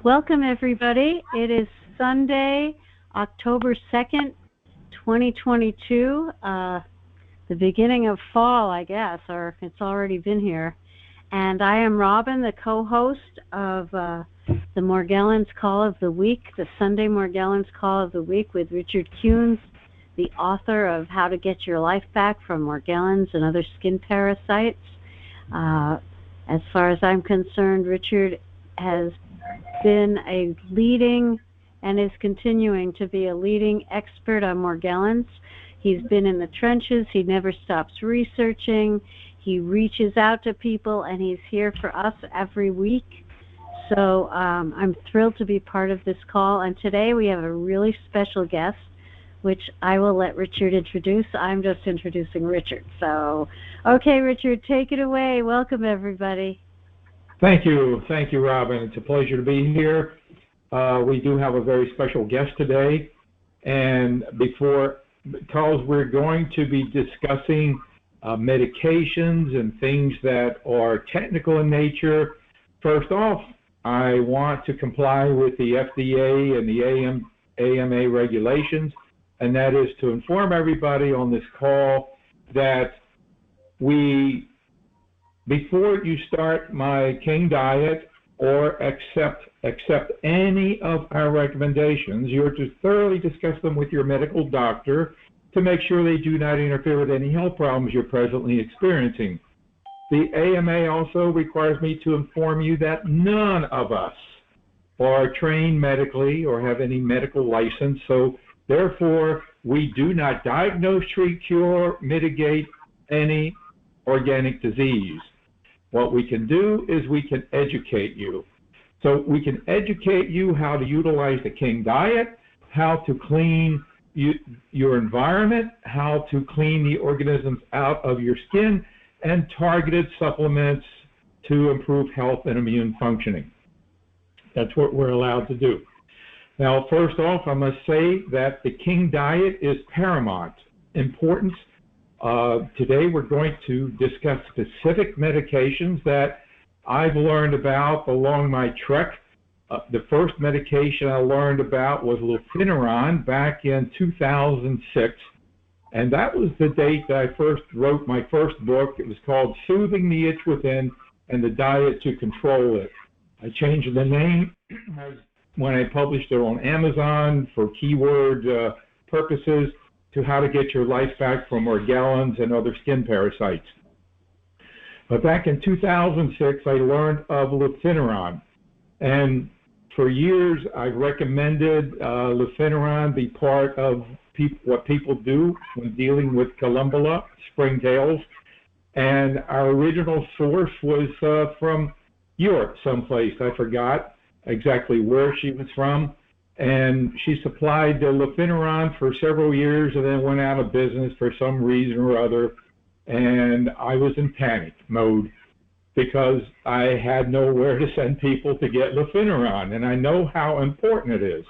Welcome, everybody. It is Sunday, October 2nd, 2022, the beginning of fall, I guess, or it's already been here. And I am Robin, the co-host of the Morgellons Call of the Week, the Sunday Morgellons Call of the Week with Richard Kuhns, the author of How to Get Your Life Back from Morgellons and Other Skin Parasites. As far as I'm concerned, Richard has been a leading and is continuing to be a leading expert on Morgellons. He's been in the trenches. He never stops researching. He reaches out to people, and he's here for us every week. So I'm thrilled to be part of this call. And today we have a really special guest, which I will let Richard introduce. I'm just introducing Richard. So, okay, Richard, take it away. Welcome, everybody. Thank you, Robin. It's a pleasure to be here. We do have a very special guest today, and because we're going to be discussing medications and things that are technical in nature. First off, I want to comply with the FDA and the AMA regulations, and that is to inform everybody on this call that before you start my King diet or accept any of our recommendations, you're to thoroughly discuss them with your medical doctor to make sure they do not interfere with any health problems you're presently experiencing. The AMA also requires me to inform you that none of us are trained medically or have any medical license, so therefore we do not diagnose, treat, cure, mitigate any organic disease. What we can do is we can educate you. So we can educate you how to utilize the King diet, how to clean your environment, how to clean the organisms out of your skin, and targeted supplements to improve health and immune functioning. That's what we're allowed to do. Now, first off, I must say that the King diet is paramount importance. Today we're going to discuss specific medications that I've learned about along my trek. The first medication I learned about was Lufeneron back in 2006, and that was the date that I first wrote my first book. It was called Soothing the Itch Within and the Diet to Control It. I changed the name when I published it on Amazon for keyword purposes to How to Get Your Life Back from Morgellons and Other Skin Parasites. But back in 2006, I learned of Lufeneron, and for years I've recommended Lufeneron be part of what people do when dealing with Columbella, springtails, and our original source was from Europe someplace. I forgot exactly where she was from. And she supplied Lufeneron for several years and then went out of business for some reason or other. And I was in panic mode because I had nowhere to send people to get Lufeneron. And I know how important it is.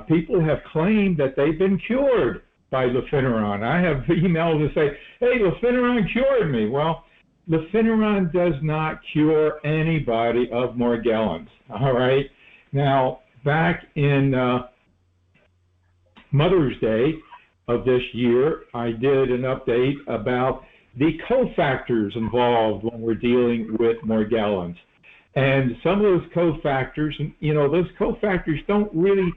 People have claimed that they've been cured by Lufeneron. I have emails that say, hey, Lufeneron cured me. Well, Lufeneron does not cure anybody of Morgellons. All right. Now, back in Mother's Day of this year, I did an update about the cofactors involved when we're dealing with Morgellons. And some of those cofactors, those cofactors don't really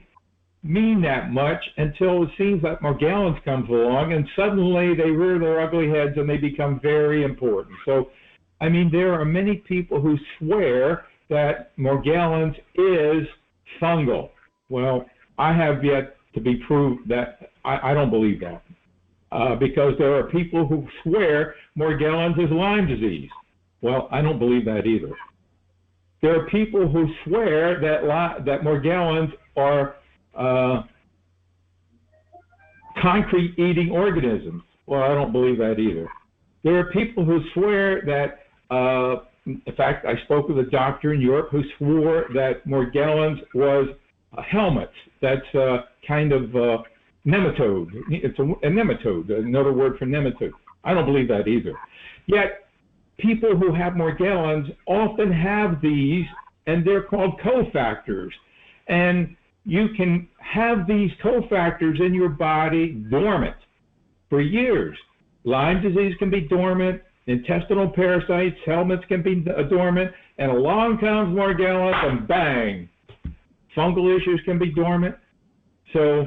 mean that much until it seems like Morgellons comes along and suddenly they rear their ugly heads and they become very important. So, I mean, there are many people who swear that Morgellons is fungal. Well, I have yet to be proved that I don't believe that because there are people who swear Morgellons is Lyme disease. Well, I don't believe that either. There are people who swear that Morgellons are concrete-eating organisms. Well, I don't believe that either. There are people who swear that in fact, I spoke with a doctor in Europe who swore that Morgellons was helmets. That's kind of nematode. It's a nematode, another word for nematode. I don't believe that either. Yet, people who have Morgellons often have these and they're called cofactors. And you can have these cofactors in your body dormant for years. Lyme disease can be dormant, intestinal parasites, helminths can be dormant, and along comes Morgellons and bang, fungal issues can be dormant. So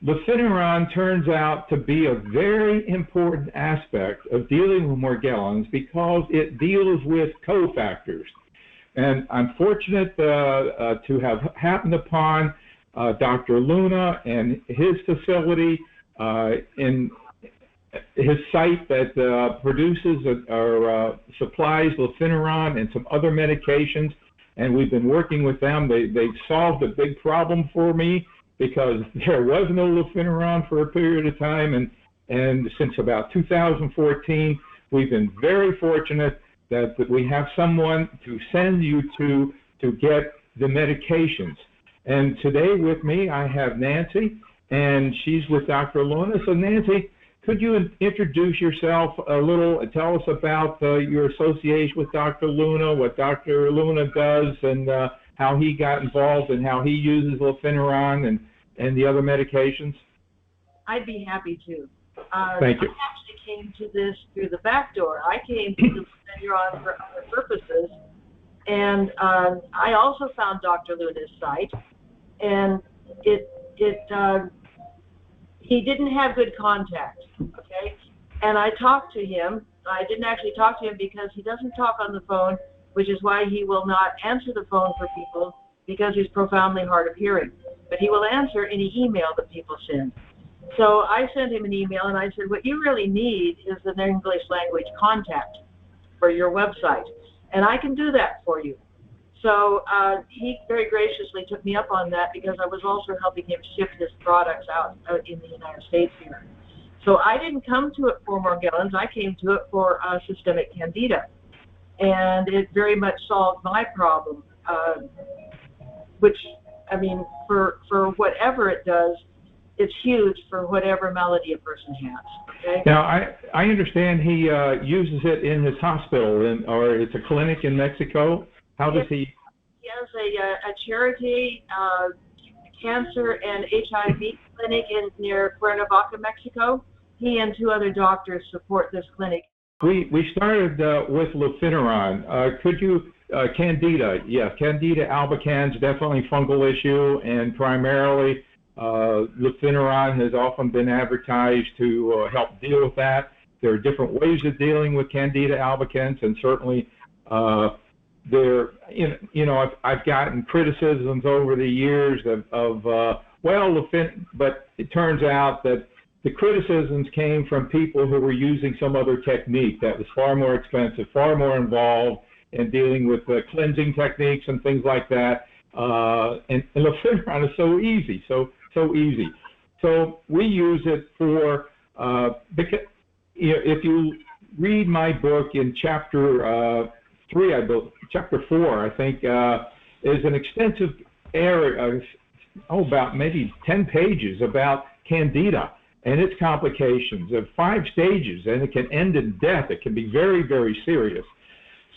lefiniran turns out to be a very important aspect of dealing with Morgellons because it deals with cofactors. And I'm fortunate to have happened upon Dr. Luna and his facility in his site that produces or supplies lefiniran and some other medications. And we've been working with them. They've solved a big problem for me because there was no lefiniran for a period of time. And since about 2014, we've been very fortunate that we have someone to send you to get the medications. And today with me, I have Nancy, and she's with Dr. Luna. So Nancy, could you introduce yourself a little, tell us about your association with Dr. Luna, what Dr. Luna does, and how he got involved and how he uses lefiniran and the other medications? I'd be happy to. Thank you. I actually came to this through the back door. I came to the lefiniran for other purposes, and I also found Dr. Luna's site, and he didn't have good contact, okay? And I talked to him. I didn't actually talk to him because he doesn't talk on the phone, which is why he will not answer the phone for people because he's profoundly hard of hearing. But he will answer any email that people send. So I sent him an email and I said, what you really need is an English language contact for your website. And I can do that for you. So he very graciously took me up on that because I was also helping him ship his products out in the United States here. So I didn't come to it for Morgellons. I came to it for systemic candida. And it very much solved my problem, which, I mean, for whatever it does, it's huge for whatever malady a person has. Okay? Now, I understand he uses it in his hospital, or it's a clinic in Mexico. How does he? He has a charity cancer and HIV clinic near Cuernavaca, Mexico. He and two other doctors support this clinic. We started with lefiniran. Could you, Candida, yes, Candida albicans, definitely fungal issue, and primarily lefiniran has often been advertised to help deal with that. There are different ways of dealing with Candida albicans, and certainly I've gotten criticisms over the years of but it turns out that the criticisms came from people who were using some other technique that was far more expensive, far more involved in dealing with cleansing techniques and things like that. And lefiniran is so easy, so easy. So we use it for, because if you read my book in chapter 3, chapter 4, I think, is an extensive area, about maybe 10 pages about Candida and its complications of 5 stages, and it can end in death. It can be very, very serious.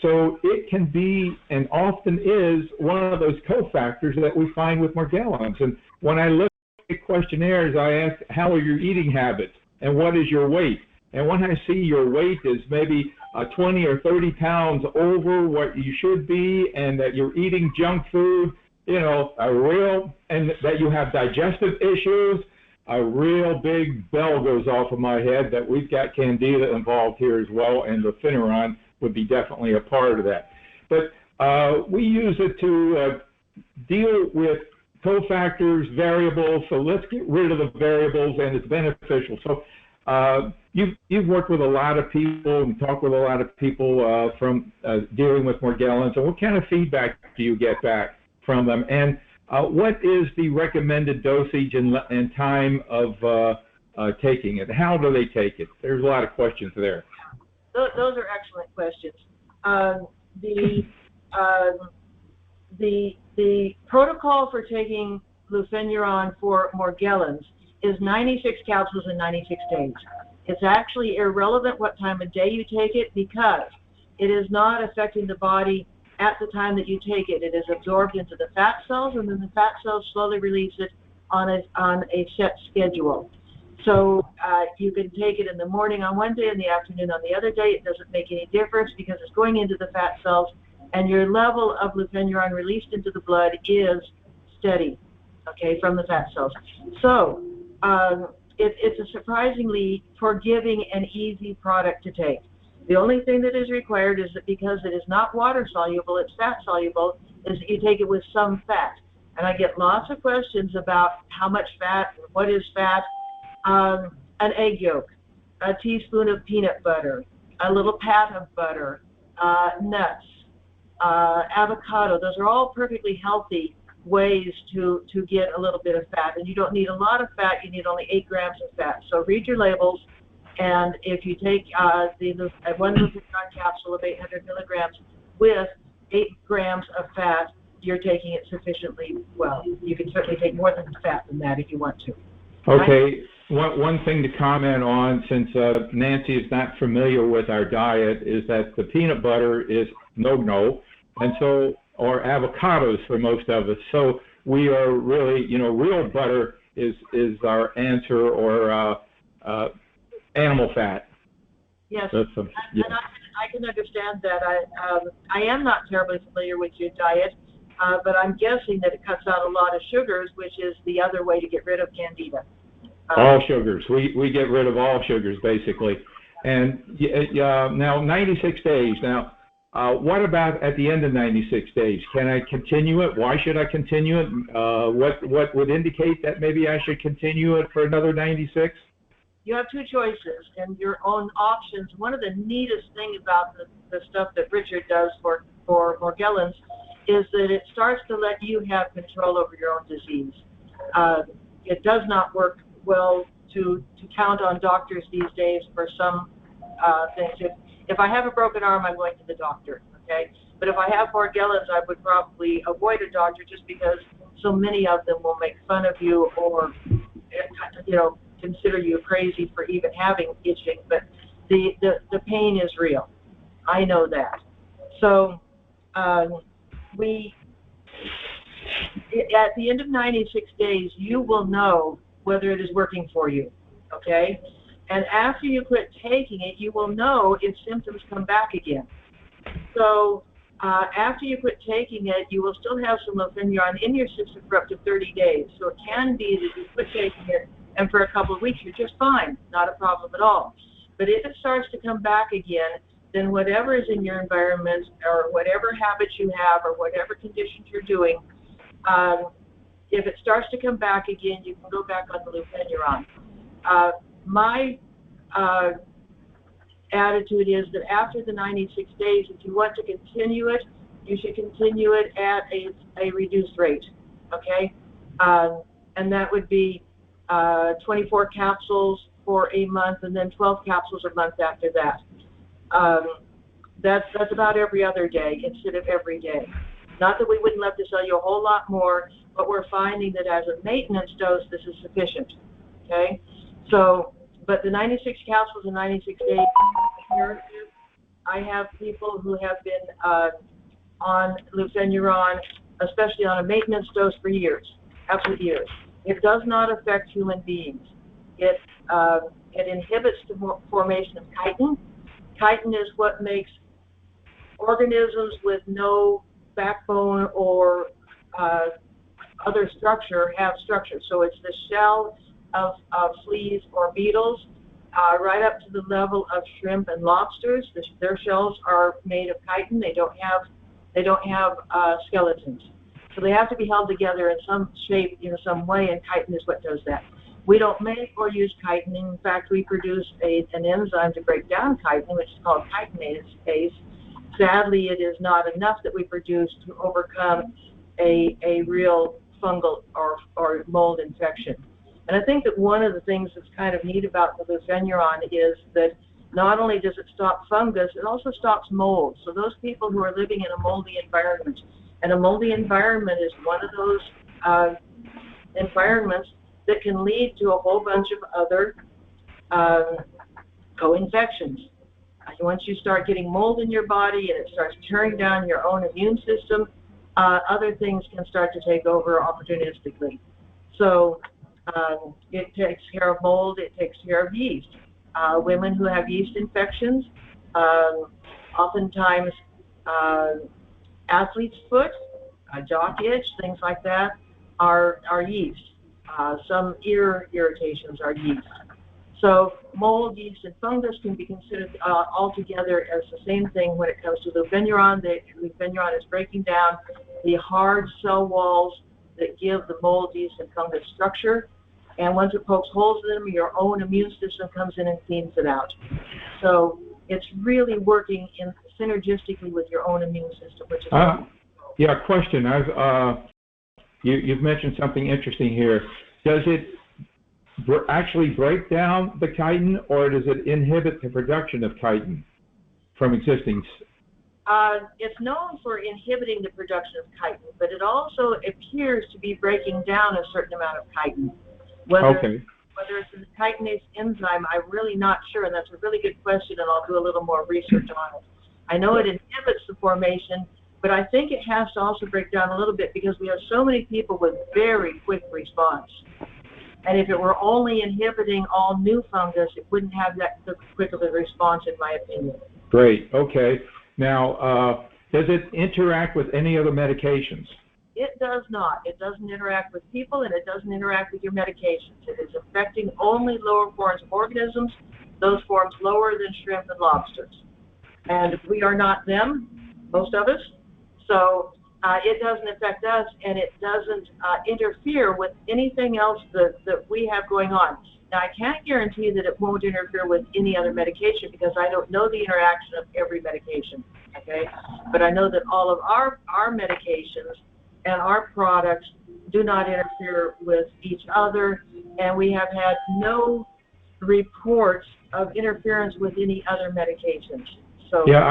So it can be, and often is, one of those cofactors that we find with Morgellons. And when I look at questionnaires, I ask, how are your eating habits, and what is your weight? And when I see your weight is maybe 20 or 30 pounds over what you should be, and that you're eating junk food, and that you have digestive issues, a real big bell goes off of my head that we've got Candida involved here as well, and lefiniran would be definitely a part of that. But we use it to deal with cofactors, variables, so let's get rid of the variables, and it's beneficial. So you've worked with a lot of people and talked with a lot of people from dealing with Morgellons, and what kind of feedback do you get back from them? And what is the recommended dosage and time of taking it? How do they take it? There's a lot of questions there. Those are excellent questions. The protocol for taking lefiniran for Morgellons is 96 capsules in 96 days. It's actually irrelevant what time of day you take it because it is not affecting the body at the time that you take it. It is absorbed into the fat cells, and then the fat cells slowly release it on a set schedule. So you can take it in the morning on one day, in the afternoon on the other day. It doesn't make any difference because it's going into the fat cells, and your level of lufenuron released into the blood is steady, okay, from the fat cells. So it's a surprisingly forgiving and easy product to take. The only thing that is required is that because it is not water soluble, it's fat soluble, is that you take it with some fat. And I get lots of questions about how much fat, what is fat. An egg yolk, a teaspoon of peanut butter, a little pat of butter, nuts, avocado. Those are all perfectly healthy ways to get a little bit of fat. And you don't need a lot of fat, you need only 8 grams of fat. So read your labels, and if you take one lufenuron capsule of 800 milligrams with 8 grams of fat, you're taking it sufficiently well. You can certainly take more than fat than that if you want to. Okay. One thing to comment on, since Nancy is not familiar with our diet, is that the peanut butter is no-no, and so, or avocados for most of us. So we are really, real butter is our answer, or animal fat. Yes, yeah. and I can understand that. I am not terribly familiar with your diet, but I'm guessing that it cuts out a lot of sugars, which is the other way to get rid of candida. All sugars. We get rid of all sugars, basically. And now 96 days. Now, what about at the end of 96 days? Can I continue it? Why should I continue it? What would indicate that maybe I should continue it for another 96? You have 2 choices and your own options. One of the neatest things about the stuff that Richard does for Morgellons is that it starts to let you have control over your own disease. It does not work well to count on doctors these days for some things. If I have a broken arm, I'm going to the doctor, okay? But if I have Morgellons, I would probably avoid a doctor just because so many of them will make fun of you or, consider you crazy for even having itching. But the pain is real. I know that. So at the end of 96 days, you will know whether it is working for you, okay? And after you quit taking it, you will know if symptoms come back again. So after you quit taking it, you will still have some lufenuron in your system for up to 30 days. So it can be that you quit taking it, and for a couple of weeks, you're just fine, not a problem at all. But if it starts to come back again, then whatever is in your environment or whatever habits you have or whatever conditions you're doing, if it starts to come back again, you can go back on the lufenuron. My attitude is that after the 96 days, if you want to continue it, you should continue it at a reduced rate, okay? And that would be 24 capsules for a month and then 12 capsules a month after that. That's about every other day instead of every day. Not that we wouldn't love to sell you a whole lot more, but we're finding that as a maintenance dose, this is sufficient, okay? So, but the 96 capsules in 96 days, I have people who have been on lufenuron, especially on a maintenance dose for years, absolute years. It does not affect human beings. It inhibits the formation of chitin. Chitin is what makes organisms with no backbone or other structure have structure. So it's the shell of fleas or beetles, right up to the level of shrimp and lobsters. Their shells are made of chitin. They don't have skeletons. So they have to be held together in some shape, some way, and chitin is what does that. We don't make or use chitin. In fact, we produce an enzyme to break down chitin, which is called chitinase. Sadly, it is not enough that we produce to overcome a real fungal or mold infection. And I think that one of the things that's kind of neat about the lufenuron is that not only does it stop fungus, it also stops mold. So those people who are living in a moldy environment, and a moldy environment is one of those environments that can lead to a whole bunch of other co-infections. Once you start getting mold in your body and it starts tearing down your own immune system, other things can start to take over opportunistically. So it takes care of mold, it takes care of yeast. Women who have yeast infections, oftentimes athlete's foot, jock itch, things like that, are yeast. Some ear irritations are yeast. So mold, yeast, and fungus can be considered altogether as the same thing when it comes to leukopenia. The leukopenia is breaking down the hard cell walls that give the mold, yeast, and fungus structure. And once it pokes holes in them, your own immune system comes in and cleans it out. So it's really working synergistically with your own immune system, which is yeah. Question. You've mentioned something interesting here. Does it actually break down the chitin, or does it inhibit the production of chitin from existing? It's known for inhibiting the production of chitin, but it also appears to be breaking down a certain amount of chitin. Whether it's a chitinase enzyme, I'm really not sure, and that's a really good question, and I'll do a little more research on it. I know it inhibits the formation, but I think it has to also break down a little bit because we have so many people with very quick response. And if it were only inhibiting all new fungus, it wouldn't have that quick of a response, in my opinion. Great. Okay. Now, does it interact with any other medications? It does not. It doesn't interact with people, and it doesn't interact with your medications. It is affecting only lower forms of organisms, those forms lower than shrimp and lobsters. And we are not them, most of us. So it doesn't affect us, and it doesn't interfere with anything else that we have going on. Now, I can't guarantee that it won't interfere with any other medication because I don't know the interaction of every medication, okay? But I know that all of our medications and our products do not interfere with each other, and we have had no reports of interference with any other medications. So, yeah,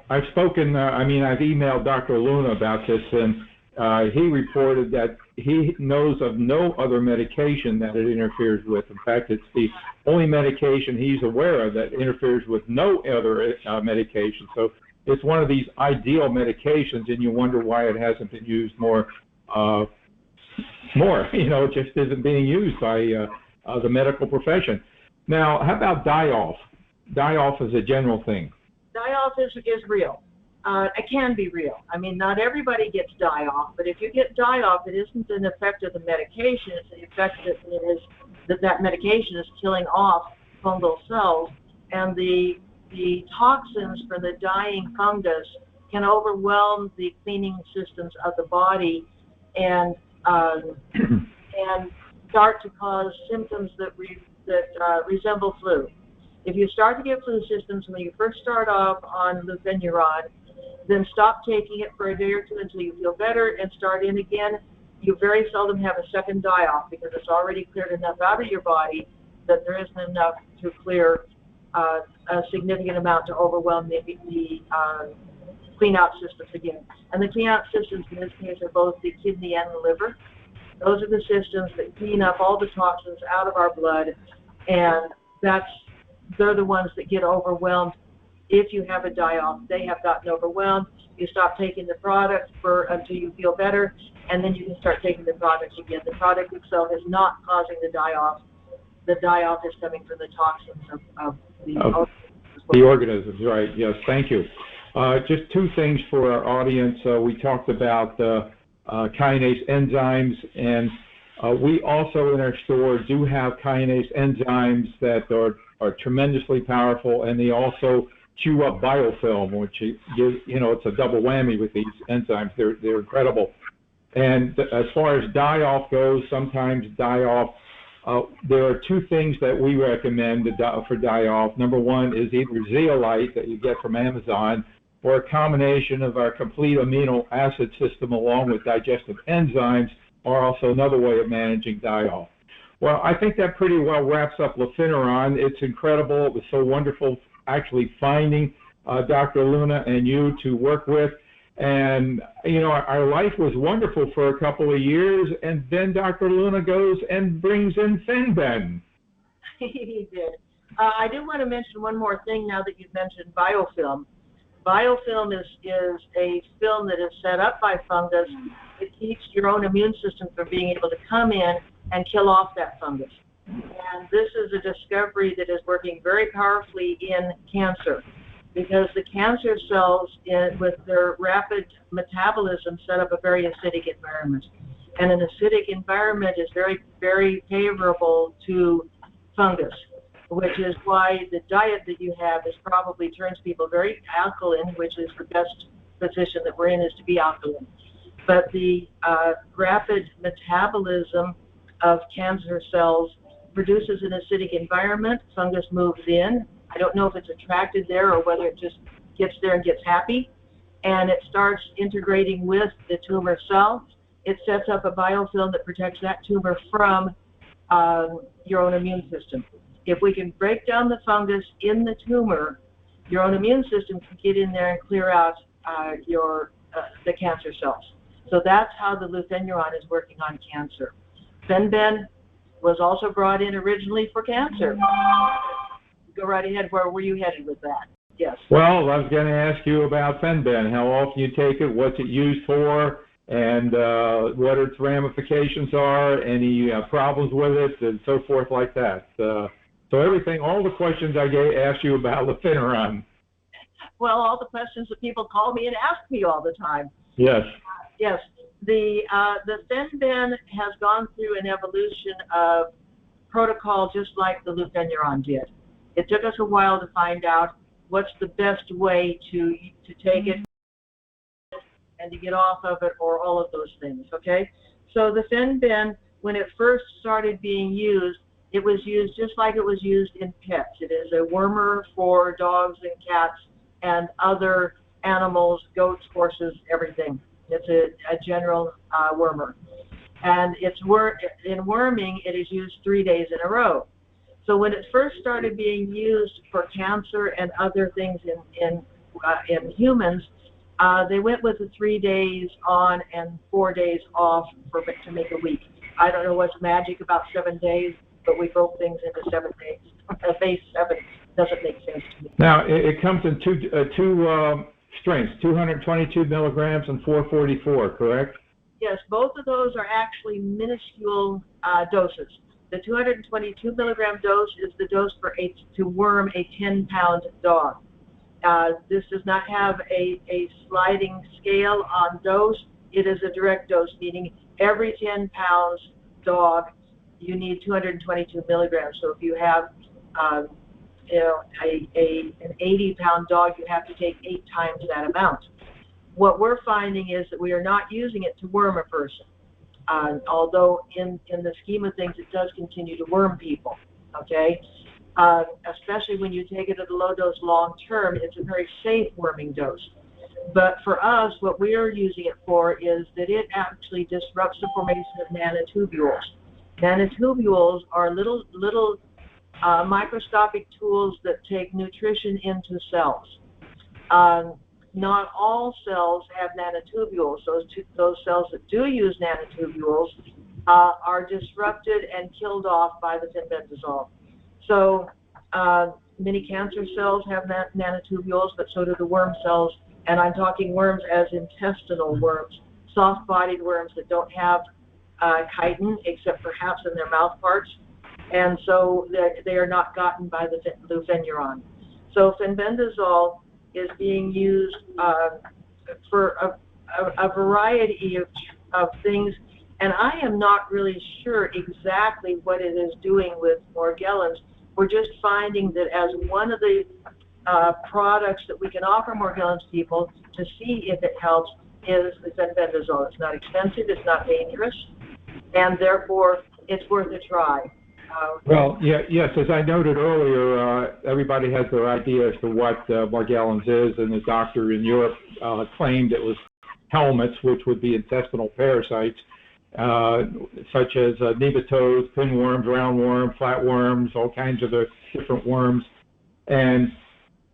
I've spoken, I've emailed Dr. Luna about this, and he reported that he knows of no other medication that it interferes with. In fact, it's the only medication he's aware of that interferes with no other medication. So it's one of these ideal medications, and you wonder why it hasn't been used more. It just isn't being used by the medical profession. Now, how about die-off? Die-off is a general thing. Die-off is real. It can be real. I mean, not everybody gets die-off, but if you get die-off, it isn't an effect of the medication. It's the effect that medication is killing off fungal cells, and the toxins from the dying fungus can overwhelm the cleaning systems of the body and start to cause symptoms that resemble flu. If you start to get flu symptoms when you first start off on leuconuron, then stop taking it for a day or two until you feel better and start in again. You very seldom have a second die-off because it's already cleared enough out of your body that there isn't enough to clear a significant amount to overwhelm the clean-out systems again. And the clean-out systems in this case are both the kidney and the liver. Those are the systems that clean up all the toxins out of our blood, and they're the ones that get overwhelmed. If you have a die-off, they have gotten overwhelmed. You stop taking the product until you feel better, and then you can start taking the product again. The product itself is not causing the die-off. The die-off is coming from the toxins of the organisms, right? Yes, thank you. Just two things for our audience. We talked about kinase enzymes, and we also in our store do have kinase enzymes that are tremendously powerful, and they also chew up biofilm, which gives, it's a double whammy with these enzymes. They're incredible. And as far as die-off goes, sometimes die-off, there are two things that we recommend for die-off. Number one is either zeolite that you get from Amazon, or a combination of our complete amino acid system along with digestive enzymes, or also another way of managing die-off. Well, I think that pretty well wraps up Lefiniron. It's incredible. It was so wonderful actually finding Dr. Luna and you to work with. And, our life was wonderful for a couple of years, and then Dr. Luna goes and brings in Fenben. He did. I do want to mention one more thing now that you've mentioned biofilm. Biofilm is a film that is set up by fungus. It keeps your own immune system from being able to come in and kill off that fungus. And this is a discovery that is working very powerfully in cancer, because the cancer cells, with their rapid metabolism, set up a very acidic environment. And an acidic environment is very, very favorable to fungus, which is why the diet that you have is probably turns people very alkaline, which is the best position that we're in, is to be alkaline. But the rapid metabolism of cancer cells produces an acidic environment. Fungus moves in. I don't know if it's attracted there or whether it just gets there and gets happy. And it starts integrating with the tumor cell. It sets up a biofilm that protects that tumor from your own immune system. If we can break down the fungus in the tumor, your own immune system can get in there and clear out the cancer cells. So that's how the lufenuron is working on cancer. Fenben was also brought in originally for cancer. Go right ahead. Where were you headed with that? Yes. Well, I was going to ask you about Fenben, how often you take it, what's it used for, and what its ramifications are, any problems with it, and so forth like that. So everything, all the questions I asked you about lufenuron. Well, all the questions that people call me and ask me all the time. Yes. Yes. The Fenben has gone through an evolution of protocol just like the lufenuron did. It took us a while to find out what's the best way to take it and to get off of it, or all of those things, okay? So the Fenben, when it first started being used, it was used just like it was used in pets. It is a wormer for dogs and cats and other animals, goats, horses, everything. It's a general wormer. And in worming, it is used 3 days in a row. So when it first started being used for cancer and other things in humans, they went with the 3 days on and 4 days off to make a week. I don't know what's magic about 7 days, but we broke things into 7 days. Base 7 doesn't make sense to me. Now, it comes in two strengths, 222 milligrams and 444, correct? Yes, both of those are actually minuscule doses. The 222 milligram dose is the dose to worm a 10-pound dog. This does not have a sliding scale on dose. It is a direct dose, meaning every 10 pounds dog, you need 222 milligrams. So if you have an 80-pound dog, you have to take 8 times that amount. What we're finding is that we are not using it to worm a person, although in the scheme of things, it does continue to worm people, okay? Especially when you take it at a low dose long term, it's a very safe worming dose. But for us, what we are using it for is that it actually disrupts the formation of nanotubules. Nanotubules are little microscopic tools that take nutrition into cells. Not all cells have nanotubules. Those cells that do use nanotubules are disrupted and killed off by the fenbendazole. So many cancer cells have nanotubules, but so do the worm cells. And I'm talking worms as intestinal worms, soft-bodied worms that don't have chitin, except perhaps in their mouth parts. And so they are not gotten by the lufenuron. So fenbendazole is being used for a variety of things. And I am not really sure exactly what it is doing with Morgellons. We're just finding that as one of the products that we can offer Morgellons people to see if it helps is the fenbendazole. It's not expensive, it's not dangerous, and therefore it's worth a try. Well, yes, as I noted earlier, everybody has their idea as to what Morgellons is, and the doctor in Europe claimed it was helminths, which would be intestinal parasites, such as nematodes, pinworms, roundworm, flatworms, all kinds of the different worms. And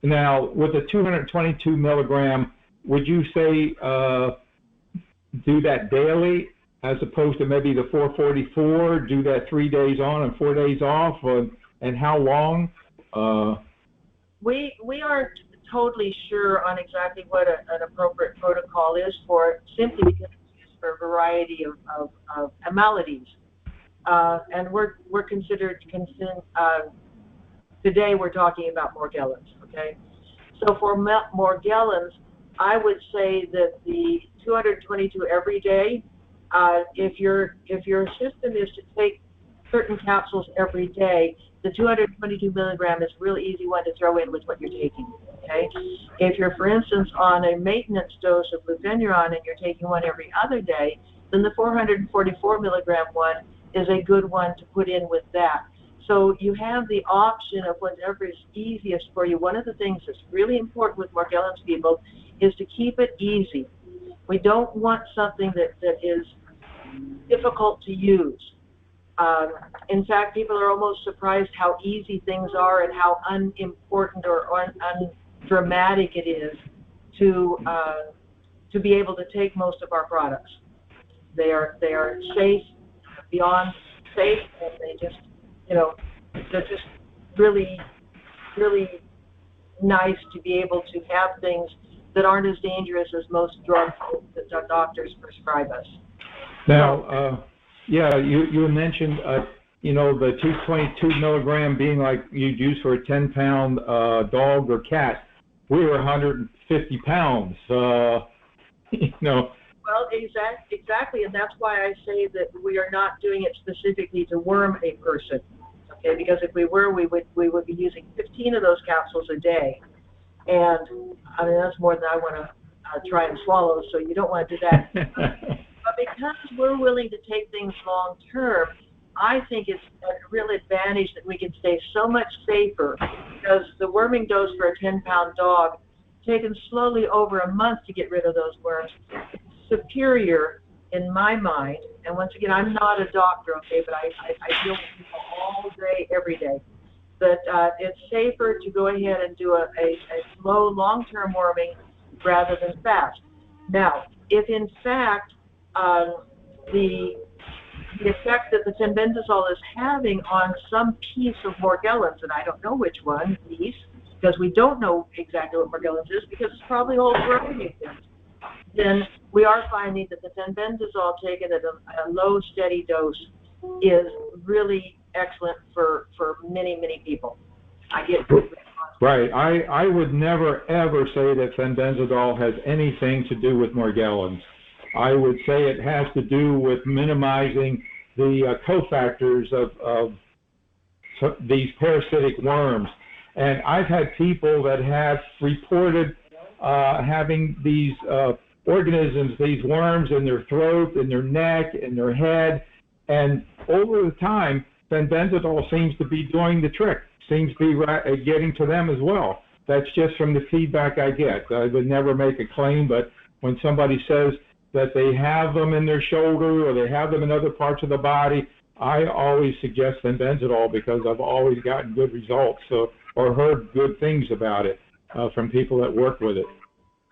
now, with the 222 milligram, would you say do that daily, as opposed to maybe the 444, do that 3 days on and 4 days off, and how long We aren't totally sure on exactly what an appropriate protocol is for it, simply because it's used for a variety of maladies. And we're considered, today we're talking about Morgellons, okay? So for Morgellons, I would say that the 222 every day, if your system is to take certain capsules every day, the 222 milligram is a really easy one to throw in with what you're taking, okay? If you're, for instance, on a maintenance dose of lufenuron and you're taking one every other day, then the 444 milligram one is a good one to put in with that. So you have the option of whatever is easiest for you. One of the things that's really important with Morgellons people is to keep it easy. We don't want something that is difficult to use. In fact, people are almost surprised how easy things are and how unimportant or undramatic it is to be able to take most of our products. They are safe, beyond safe, and they just, they're just really, really nice to be able to have things that aren't as dangerous as most drugs that our doctors prescribe us. Now, yeah, you mentioned, the 222 milligram being like you'd use for a 10-pound dog or cat. We were 150 pounds, Well, exactly, and that's why I say that we are not doing it specifically to worm a person, okay? Because if we were, we would be using 15 of those capsules a day, and I mean that's more than I want to try and swallow. So you don't want to do that. But because we're willing to take things long term, I think it's a real advantage that we can stay so much safer, because the worming dose for a 10-pound dog, taken slowly over a month to get rid of those worms, is superior in my mind. And once again, I'm not a doctor, okay, but I deal with people all day, every day. But it's safer to go ahead and do a slow, long-term worming rather than fast. Now, if in fact the effect that the fenbendazole is having on some piece of Morgellons, and I don't know which one, piece, because we don't know exactly what Morgellons is, because it's probably a whole variety of things, then we are finding that the fenbendazole taken at a low, steady dose is really excellent for many, many people. I get good response. Right. I would never, ever say that fenbendazole has anything to do with Morgellons. I would say it has to do with minimizing the cofactors of these parasitic worms. And I've had people that have reported having these organisms, these worms in their throat, in their neck, in their head, and over the time, fenbendazole seems to be doing the trick, seems to be getting to them as well. That's just from the feedback I get. I would never make a claim, but when somebody says that they have them in their shoulder or they have them in other parts of the body, I always suggest fenbendazole, because I've always gotten good results or heard good things about it from people that work with it.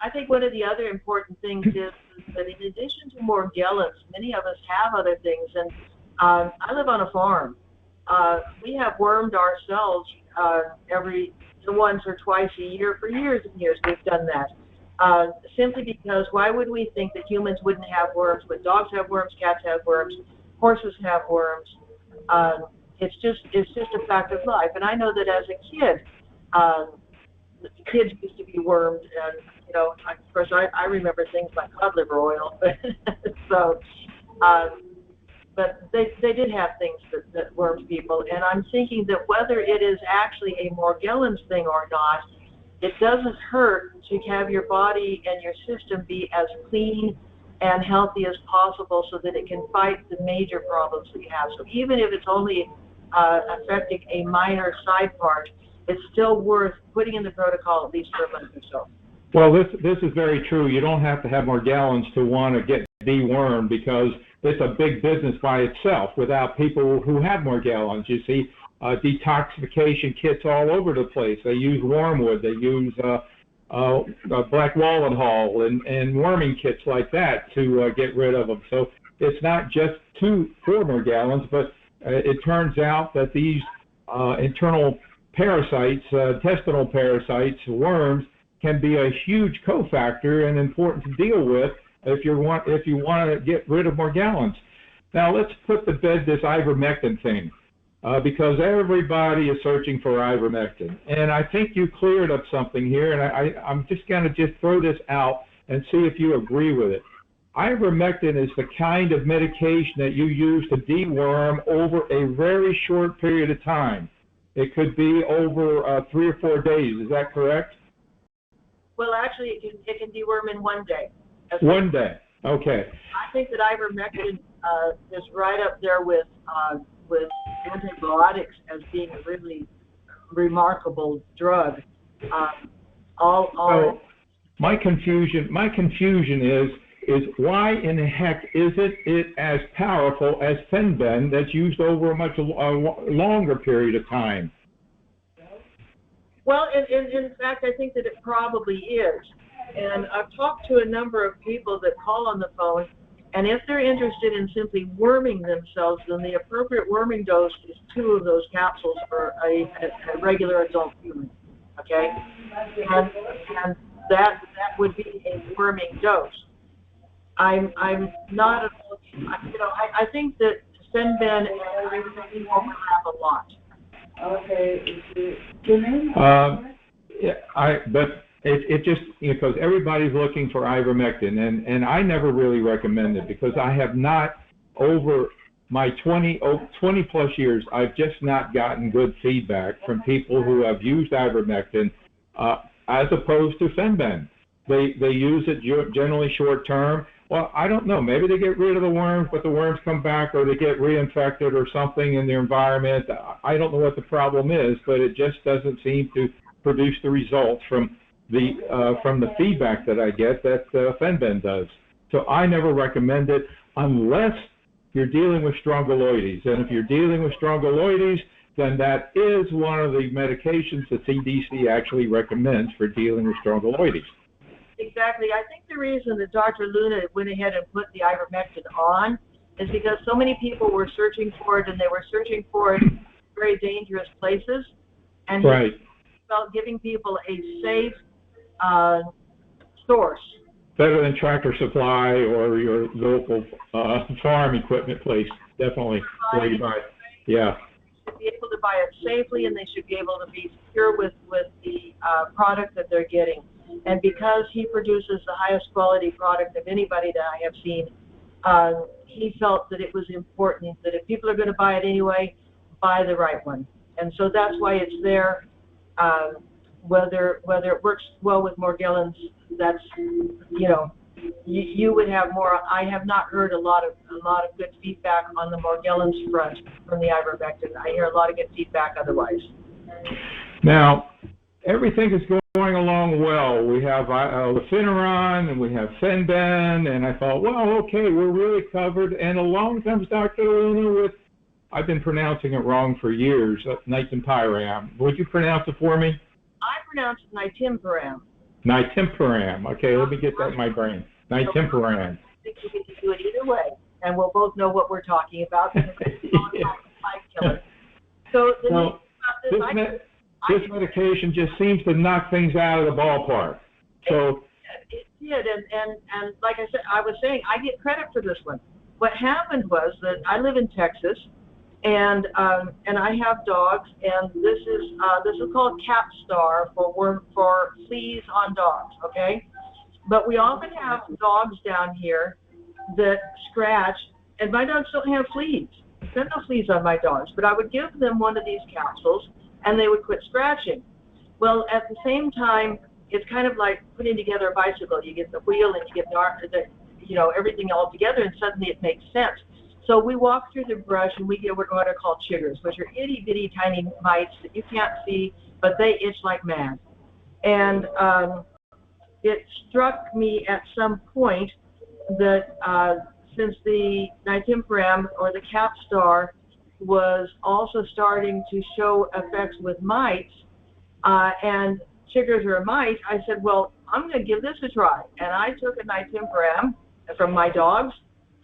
I think one of the other important things is that in addition to Morgellons, many of us have other things. And I live on a farm. We have wormed ourselves once or twice a year for years and years. We've done that. Simply because why would we think that humans wouldn't have worms? But dogs have worms, cats have worms, horses have worms. It's just a fact of life. And I know that as a kid, kids used to be wormed, and of course I remember things like cod liver oil. So, but they did have things that wormed people, and I'm thinking that whether it is actually a Morgellons thing or not, it doesn't hurt to have your body and your system be as clean and healthy as possible so that it can fight the major problems that you have. So even if it's only affecting a minor side part, it's still worth putting in the protocol at least for a month or so. Well, this is very true. You don't have to have Morgellons to want to get dewormed, because it's a big business by itself without people who have Morgellons. You see detoxification kits all over the place. They use wormwood. They use black walnut hull and worming kits like that to get rid of them. So it's not just for Morgellons, but it turns out that these internal parasites, intestinal parasites, worms, can be a huge cofactor and important to deal with if you want to get rid of Morgellons. Now let's put to bed this ivermectin thing, because everybody is searching for ivermectin, and I think you cleared up something here, and I'm just going to just throw this out and see if you agree with it. Ivermectin is the kind of medication that you use to deworm over a very short period of time. It could be over 3 or 4 days. Is that correct? Well, actually, it can deworm in 1 day. One day. Okay. I think that ivermectin is right up there with antibiotics as being a really remarkable drug. So my confusion is why in the heck isn't it as powerful as Fenben that's used over a much longer period of time? Well, in fact, I think that it probably is. And I've talked to a number of people that call on the phone, and if they're interested in simply worming themselves, then the appropriate worming dose is 2 of those capsules for a regular adult human, okay? And that would be a worming dose. I'm not, I think that Fenben and ivermectin overlap a lot. Okay. But it just, because everybody's looking for ivermectin, and I never really recommend it because I have not, over my 20 plus years, I've just not gotten good feedback from people who have used ivermectin as opposed to Fenben. They use it generally short term. Well, I don't know. Maybe they get rid of the worms, but the worms come back, or they get reinfected or something in their environment. I don't know what the problem is, but it just doesn't seem to produce the results from the feedback that I get that Fenben does. So I never recommend it unless you're dealing with strongyloides. And if you're dealing with strongyloides, then that is one of the medications that CDC actually recommends for dealing with strongyloides. Exactly. I think the reason that Dr. Luna went ahead and put the ivermectin on is because so many people were searching for it, and they were searching for it in very dangerous places. And he felt giving people a safe source. Better than Tractor Supply or your local farm equipment place, definitely. Where you buy it. Yeah. They should be able to buy it safely, and they should be able to be secure with the product that they're getting. And because he produces the highest quality product of anybody that I have seen, he felt that it was important that if people are going to buy it anyway, buy the right one. And so that's why it's there. Whether it works well with Morgellons, that's, you would have more. I have not heard a lot of good feedback on the Morgellons front from the ivermectin. I hear a lot of good feedback otherwise. Now, everything is going along well. We have Lefiniron and we have Fenben, and I thought, well, okay, we're really covered. And along comes Dr. Luna with, I've been pronouncing it wrong for years, Nystatin. Would you pronounce it for me? I pronounce it Nystatin. Nystatin. Okay, let me get that in my brain. Nystatin. I think we can do it either way, and we'll both know what we're talking about. Because it's so the well, this medication just seems to knock things out of the ballpark. So it did, and like I said, I was saying, I get credit for this one. What happened was that I live in Texas, and I have dogs, and this is called Capstar for fleas on dogs, okay? But we often have dogs down here that scratch, and my dogs don't have fleas. There are no fleas on my dogs, but I would give them one of these capsules, and they would quit scratching. Well, at the same time, it's kind of like putting together a bicycle. You get the wheel, and you get everything all together, and suddenly it makes sense. So we walk through the brush, and we get what are called chiggers, which are itty-bitty tiny mites that you can't see, but they itch like mad. And it struck me at some point that since the Nystatin or the Capstar was also starting to show effects with mites, and chiggers are a mite, I said, well, I'm going to give this a try. And I took a Nystatin from my dogs,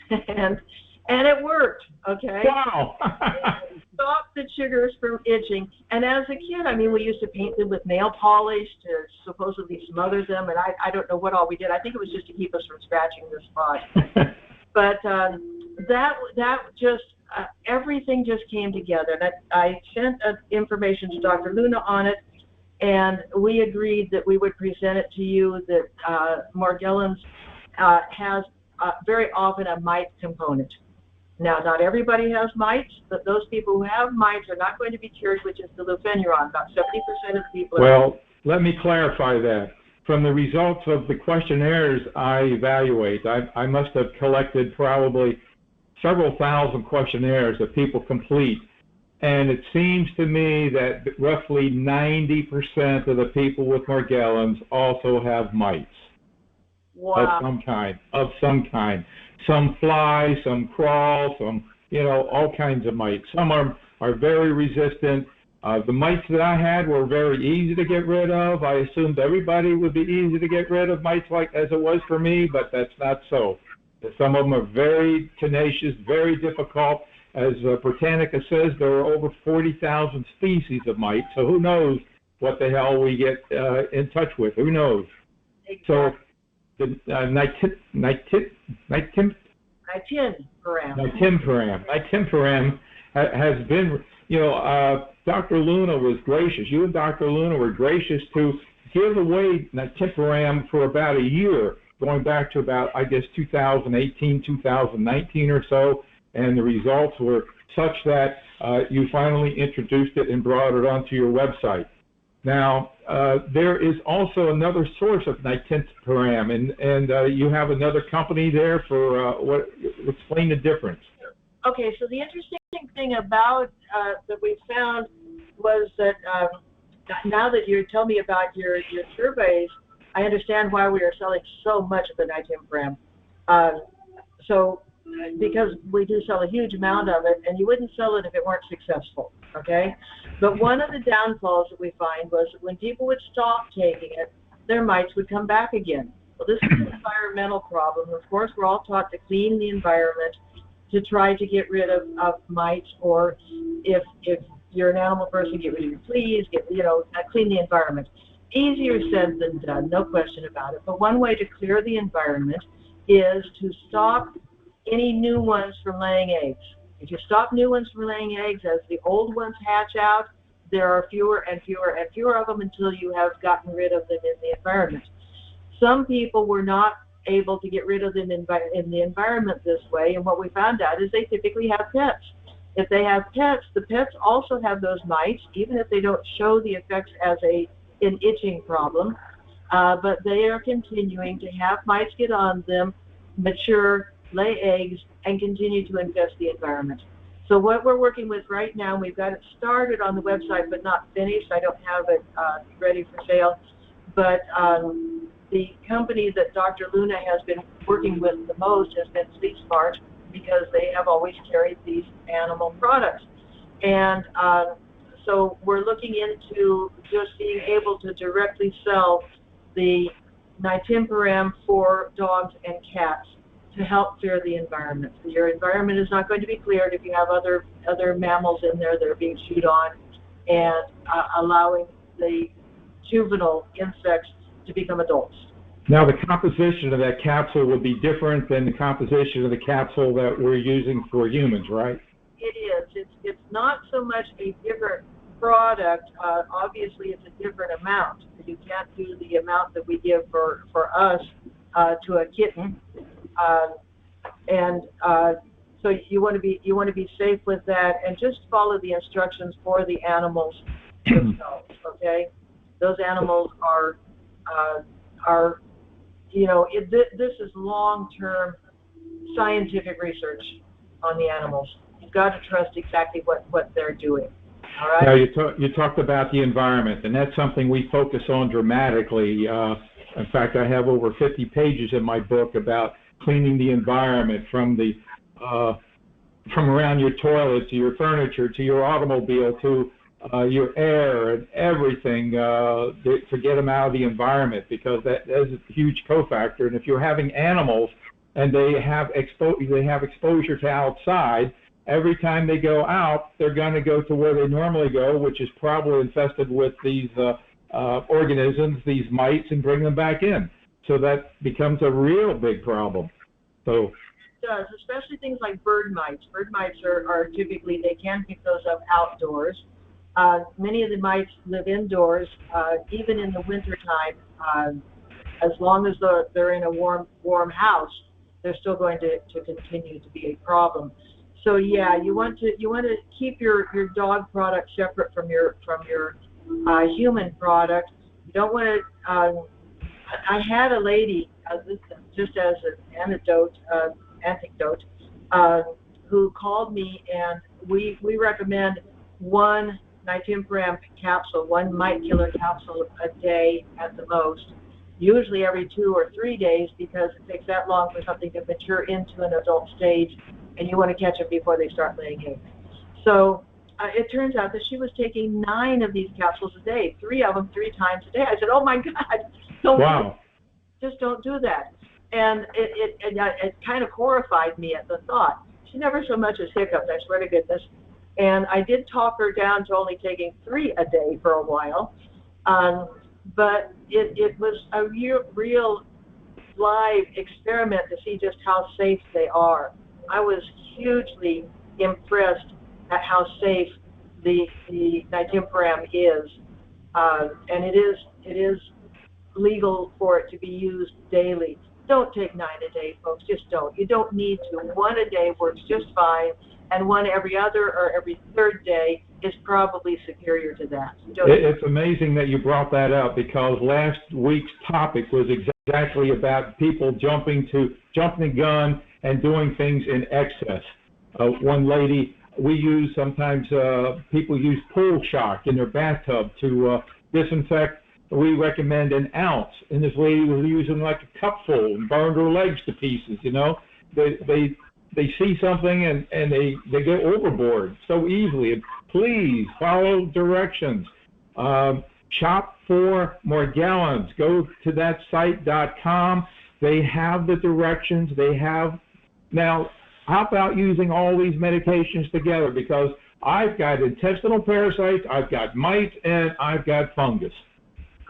and it worked, okay? Wow. stop the sugars from itching. And as a kid, I mean, we used to paint them with nail polish to supposedly smother them, and I don't know what all we did. I think it was just to keep us from scratching the spot. But that just everything just came together. And I sent information to Dr. Luna on it, and we agreed that we would present it to you. That Morgellons has very often a mite component. Now, not everybody has mites, but those people who have mites are not going to be cured, which is the lufenuron. About 70% of the people. Well, let me clarify that. From the results of the questionnaires I evaluate, I must have collected probably several thousand questionnaires that people complete. And it seems to me that roughly 90% of the people with Morgellons also have mites. Wow. Of some kind. Some fly, some crawl, some, all kinds of mites. Some are very resistant. The mites that I had were very easy to get rid of. I assumed everybody would be easy to get rid of mites like as it was for me, but that's not so. Some of them are very tenacious, very difficult. As Britannica says, there are over 40,000 species of mites, so who knows what the hell we get in touch with? Who knows? Exactly. So the Nitimperam has been, Dr. Luna was gracious. You and Dr. Luna were gracious to give away Nitimperam for about a year, going back to about, I guess, 2018, 2019 or so, and the results were such that you finally introduced it and brought it onto your website. Now, there is also another source of Nitimperam, and you have another company there for explain the difference. Okay, so the interesting thing about that we found was that now that you tell me about your surveys, I understand why we are selling so much of the Nitimperam. So because we do sell a huge amount of it, and you wouldn't sell it if it weren't successful, okay? But one of the downfalls that we find was that when people would stop taking it, their mites would come back again. Well, this is an environmental problem. Of course, we're all taught to clean the environment to try to get rid of mites, or if you're an animal person, get rid of your fleas, clean the environment. Easier said than done, no question about it. But one way to clear the environment is to stop any new ones from laying eggs. If you stop new ones from laying eggs, as the old ones hatch out, there are fewer and fewer and fewer of them until you have gotten rid of them in the environment. Some people were not able to get rid of them in the environment this way, and what we found out is they typically have pets. If they have pets, the pets also have those mites, even if they don't show the effects as an itching problem, but they are continuing to have mites get on them, mature, lay eggs, and continue to infest the environment. So what we're working with right now, we've got it started on the website but not finished. I don't have it ready for sale, but the company that Dr. Luna has been working with the most has been Sleep Smart, because they have always carried these animal products. And so we're looking into just being able to directly sell the Nitimperam for dogs and cats to help clear the environment. So your environment is not going to be cleared if you have other mammals in there that are being chewed on, and allowing the juvenile insects to become adults. Now, the composition of that capsule would be different than the composition of the capsule that we're using for humans, right? It is. It's not so much a different product. Obviously, it's a different amount. You can't do the amount that we give for us to a kitten. So you want to be safe with that, and just follow the instructions for the animals themselves. Okay, those animals are this is long-term scientific research on the animals. You've got to trust exactly what they're doing. All right. Now you talked about the environment, and that's something we focus on dramatically. In fact, I have over 50 pages in my book about cleaning the environment from around your toilet to your furniture to your automobile to your air and everything to get them out of the environment, because that is a huge cofactor. And if you're having animals and they have exposure to outside, every time they go out, they're going to go to where they normally go, which is probably infested with these organisms, these mites, and bring them back in. So that becomes a real big problem. So it does, especially things like bird mites. Bird mites are typically, they can pick those up outdoors. Many of the mites live indoors, even in the wintertime. As long as they're in a warm house, they're still going to continue to be a problem. So yeah, you want to keep your dog product separate from your human product. You don't want to. I had a lady, just as an anecdote, who called me, and we recommend one Nystatin capsule, one mite killer capsule a day at the most, usually every 2 or 3 days, because it takes that long for something to mature into an adult stage, and you want to catch them before they start laying eggs. So it turns out that she was taking 9 of these capsules a day, 3 of them 3 times a day. I said, oh my God, just don't do that. And it kind of horrified me at the thought. She never so much as hiccuped, I swear to goodness. And I did talk her down to only taking 3 a day for a while. But it was a real live experiment to see just how safe they are. I was hugely impressed at how safe the Nystatin is. And it is legal for it to be used daily. Don't take 9 a day, folks. Just don't. You don't need to. 1 a day works just fine, and 1 every other or every 3rd day is probably superior to that. It's amazing that you brought that up, because last week's topic was exactly about people jumping the gun and doing things in excess. One lady, sometimes people use pool shock in their bathtub to disinfect. We recommend an ounce, and this lady was using like a cupful and burned her legs to pieces. You know, they see something and they go overboard so easily. Please follow directions. Shop for Morgellons. Go to that site.com. They have the directions. Now, how about using all these medications together? Because I've got intestinal parasites, I've got mites, and I've got fungus.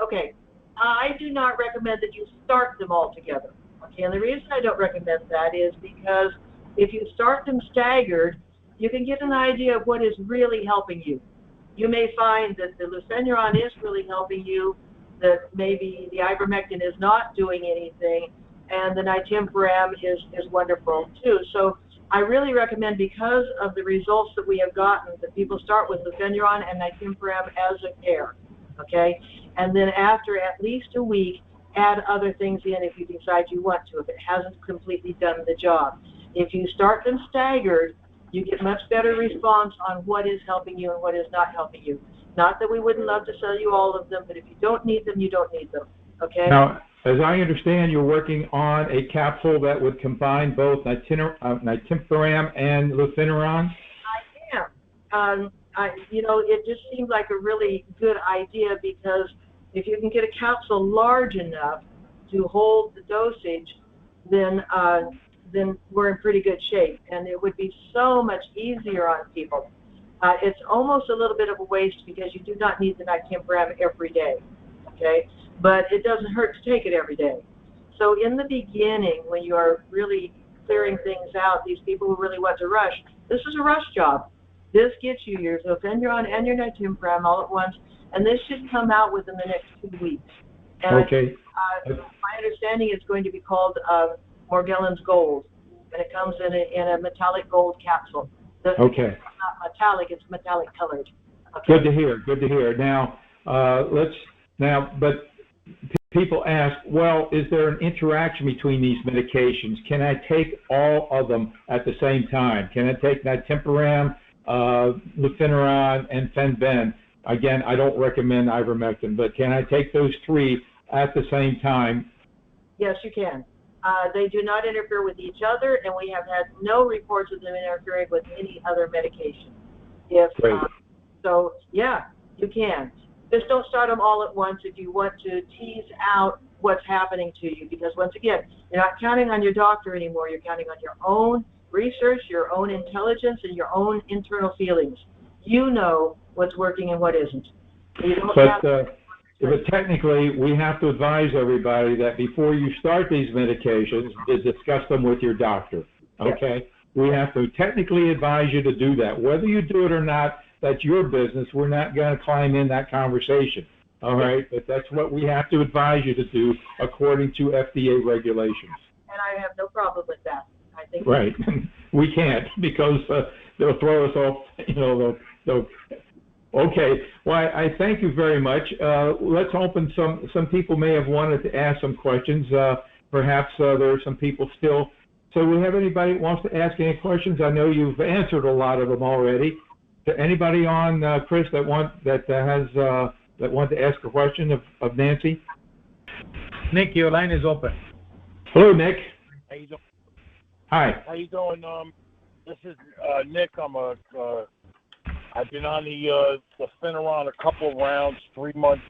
Okay, I do not recommend that you start them all together. Okay, and the reason I don't recommend that is because if you start them staggered, you can get an idea of what is really helping you. You may find that the Lufenuron is really helping you, that maybe the Ivermectin is not doing anything, and the Nystatin is wonderful too. So I really recommend, because of the results that we have gotten, that people start with Lufenuron and Nystatin as a pair. Okay, and then after at least a week, add other things in if you decide you want to, if it hasn't completely done the job. If you start them staggered, you get much better response on what is helping you and what is not helping you. Not that we wouldn't love to sell you all of them, but if you don't need them, you don't need them. Okay? Now, as I understand, you're working on a capsule that would combine both Nystatin and Lufenuron? I am. It just seemed like a really good idea, because if you can get a capsule large enough to hold the dosage, then we're in pretty good shape, and it would be so much easier on people. It's almost a little bit of a waste, because you do not need the Nystatin every day, okay? But it doesn't hurt to take it every day. So in the beginning, when you are really clearing things out, these people who really want to rush, this is a rush job. This gets you your Lufenuron and your Nystatin all at once, and this should come out within the next 2 weeks. And okay. My understanding is going to be called Morgellons Gold, and it comes in a metallic gold capsule. Okay. It's not metallic; it's metallic colored. Okay. Good to hear. Now, but people ask, well, is there an interaction between these medications? Can I take all of them at the same time? Can I take Nystatin, Lufenuron, and Fenben? Again, I don't recommend Ivermectin, but can I take those 3 at the same time? Yes, you can. They do not interfere with each other, and we have had no reports of them interfering with any other medication. Great. So, yeah, you can. Just don't start them all at once if you want to tease out what's happening to you, because once again, you're not counting on your doctor anymore. You're counting on your own research, your own intelligence, and your own internal feelings. You know what's working and what isn't. You don't but technically, we have to advise everybody that before you start these medications, to discuss them with your doctor, okay? Yes. We have to technically advise you to do that. Whether you do it or not, that's your business. We're not going to climb in that conversation, all right? But that's what we have to advise you to do according to FDA regulations. And I have no problem with that. I think right. We can't because they'll throw us off, they'll okay. Well, I thank you very much. Let's open some people may have wanted to ask some questions. Perhaps there are some people still. So we have anybody that wants to ask any questions? I know you've answered a lot of them already. Anybody on, Chris, that wanted to ask a question of Nancy? Nick, your line is open. Hello, Nick. How you doing? Hi. How you doing? This is Nick. I've been on the Fineron a couple of rounds, 3 month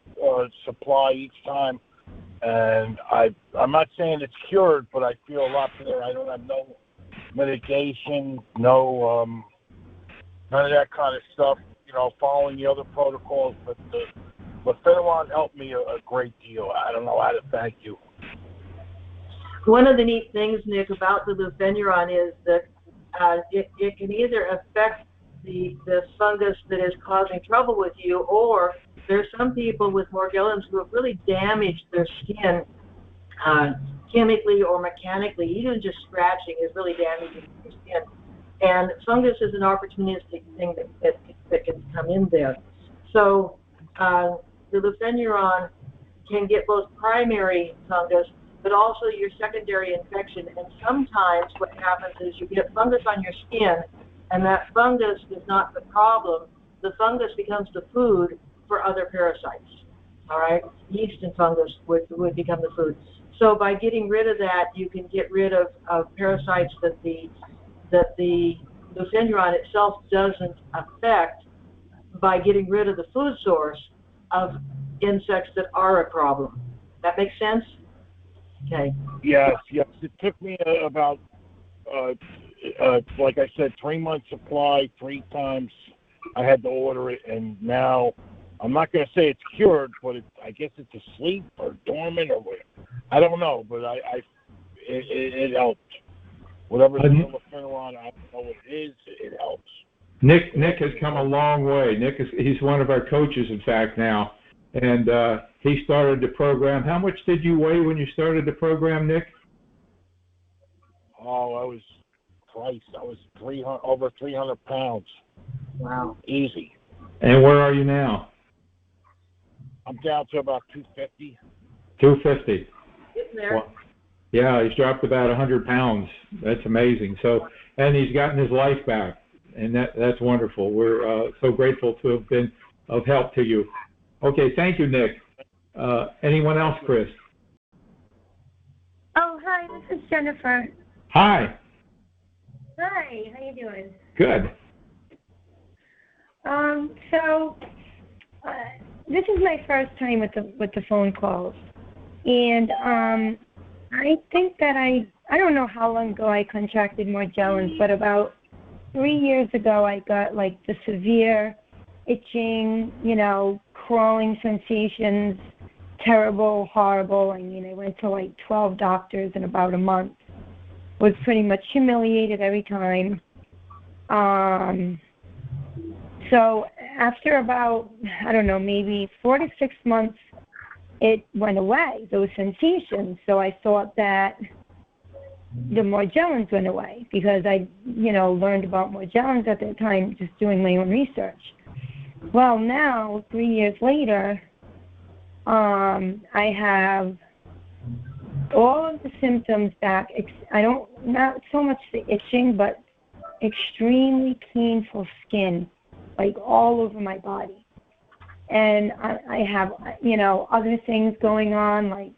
supply each time, and I'm not saying it's cured, but I feel a lot better. I don't have no medication, no none of that kind of stuff. Following the other protocols, but Fineron helped me a great deal. I don't know how to thank you. one of the neat things, Nick, about the Lufenuron is that it can either affect the fungus that is causing trouble with you, or there's some people with Morgellons who have really damaged their skin chemically or mechanically. Even just scratching is really damaging your skin. And fungus is an opportunistic thing that can come in there. So the Lufenuron can get both primary fungus, but also your secondary infection. And sometimes what happens is you get fungus on your skin, and that fungus is not the problem. The fungus becomes the food for other parasites. All right, yeast and fungus would become the food. So by getting rid of that, you can get rid of parasites that the Lufenuron itself doesn't affect, by getting rid of the food source of insects that are a problem. That makes sense? Okay. Yes. It took me about, like I said, 3 months supply, 3 times. I had to order it, and now I'm not going to say it's cured, but I guess it's asleep or dormant or whatever. I don't know, but it helped. Whatever the Lufenuron, I don't know what it is, it helps. Nick has come a long way. He's one of our coaches, in fact, now, and he started the program. How much did you weigh when you started the program, Nick? Oh, I was over 300 pounds. Wow. Easy. And where are you now? I'm down to about 250. 250. Getting there. Well, yeah, he's dropped about 100 pounds. That's amazing. So, and he's gotten his life back, and that's wonderful. We're so grateful to have been of help to you. Okay, thank you, Nick. Anyone else, Chris? Oh, hi, this is Jennifer. Hi. Hi, how you doing? Good. So this is my first time with the phone calls, and I think that I don't know how long ago I contracted Morgellons, but about 3 years ago I got like the severe itching, crawling sensations, terrible, horrible. I mean, I went to like 12 doctors in about a month. Was pretty much humiliated every time. So after about, I don't know, maybe 4 to 6 months, it went away, those sensations. So I thought that the Morgellons went away because I, learned about Morgellons at that time just doing my own research. Well, now, 3 years later, I have all of the symptoms back. Not so much the itching, but extremely painful skin, like all over my body. And I have, other things going on, like,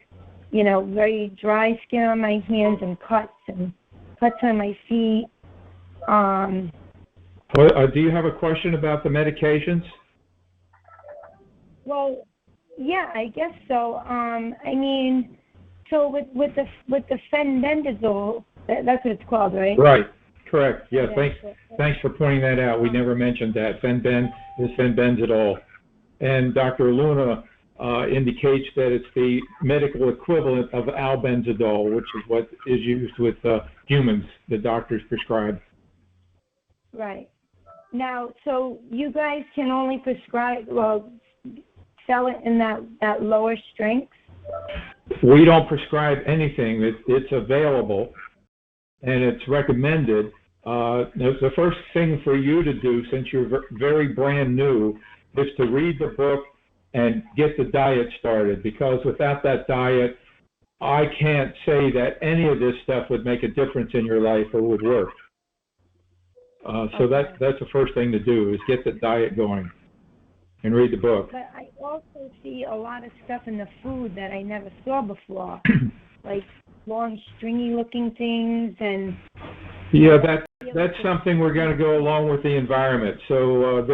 very dry skin on my hands and cuts on my feet. Do you have a question about the medications? Well, yeah, I guess so. So with the fenbendazole, that's what it's called, right? Right. correct. Yeah, thanks for pointing that out. We never mentioned that. Fen-Ben is fenbenzidol. And Dr. Luna indicates that it's the medical equivalent of albendazole, which is what is used with humans, the doctors prescribe. Right. Now, so you guys can only prescribe, sell it in that lower strength? We don't prescribe anything. It's available, and it's recommended. The first thing for you to do, since you're very brand new, is to read the book and get the diet started, because without that diet, I can't say that any of this stuff would make a difference in your life or would work. So that's the first thing to do, is get the diet going and read the book. But I also see a lot of stuff in the food that I never saw before, like long stringy looking things and... Yeah, that's something we're going to go along with the environment. So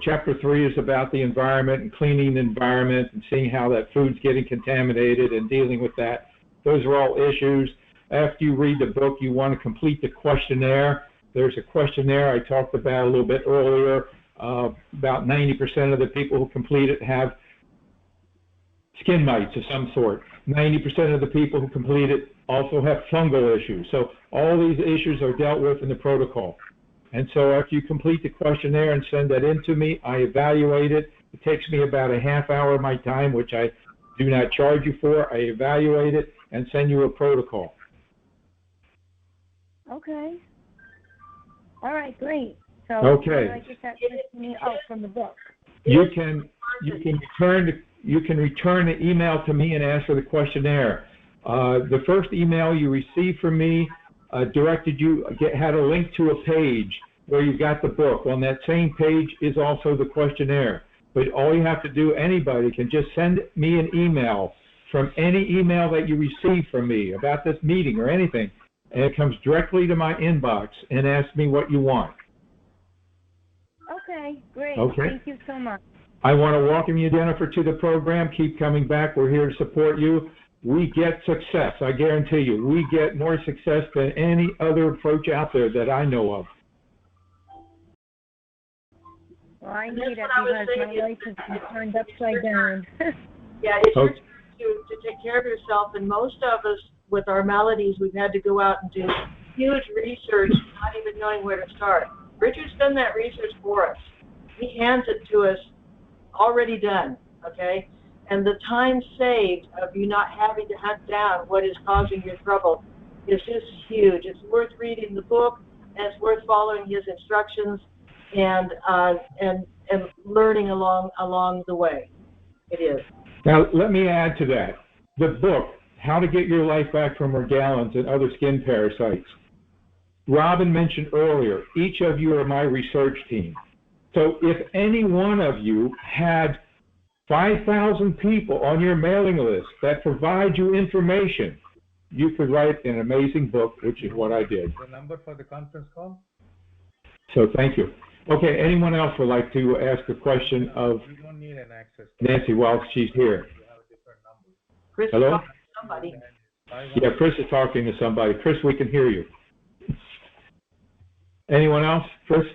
chapter 3 is about the environment and cleaning the environment and seeing how that food's getting contaminated and dealing with that. Those are all issues. After you read the book, you want to complete the questionnaire. There's a questionnaire I talked about a little bit earlier. About 90% of the people who complete it have skin mites of some sort. 90% of the people who complete it also have fungal issues. So all these issues are dealt with in the protocol. And so after you complete the questionnaire and send that in to me, I evaluate it. It takes me about a half hour of my time, which I do not charge you for. I evaluate it and send you a protocol. Okay. All right, great. So okay. I get that to me from the book. You can return the email to me and ask for the questionnaire. The first email you received from me had a link to a page where you got the book. On that same page is also the questionnaire. But all you have to do, anybody can just send me an email from any email that you receive from me about this meeting or anything, and it comes directly to my inbox and ask me what you want. Okay, great. Okay. Thank you so much. I want to welcome you, Jennifer, to the program. Keep coming back. We're here to support you. We get success. I guarantee you. We get more success than any other approach out there that I know of. Well, I need it because my life has been turned upside down. Yeah, it's your turn to take care of yourself, and most of us, with our maladies, we've had to go out and do huge research, not even knowing where to start. Richard's done that research for us. He hands it to us already done, okay? And the time saved of you not having to hunt down what is causing your trouble is just huge. It's worth reading the book, and it's worth following his instructions and learning along the way. It is. Now, let me add to that. The book, How to Get Your Life Back from Morgellons and Other Skin Parasites. Robin mentioned earlier, each of you are my research team. So if any one of you had 5,000 people on your mailing list that provide you information, you could write an amazing book, which is what I did. The number for the conference call? So thank you. Okay, anyone else would like to ask a question of You don't need an access. Nancy while she's here? You have a different number. Chris Hello? is talking to somebody. Yeah, Chris is talking to somebody. Chris, we can hear you. Anyone else? Chris?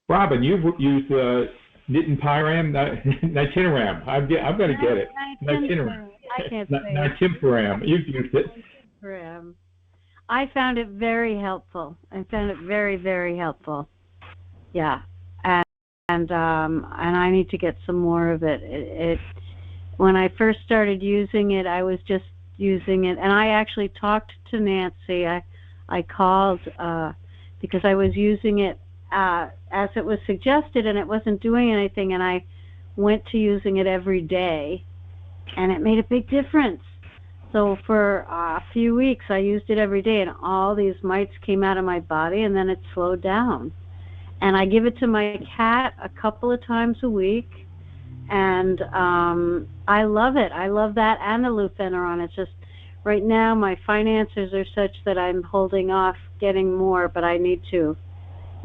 Robin, you've used Nitinoram. I'm going to get it. Nitinoram. I can't say it. Nitinoram. You've used it. I found it very helpful. I found it very, very helpful. Yeah, and I need to get some more of it. When I first started using it, I was just using it, and I actually talked to Nancy. I called because I was using it as it was suggested, and it wasn't doing anything, and I went to using it every day, and it made a big difference. So for a few weeks, I used it every day, and all these mites came out of my body, and then it slowed down. And I give it to my cat a couple of times a week, and I love it. I love that and the lufeneron. It's just right now my finances are such that I'm holding off getting more, but I need to,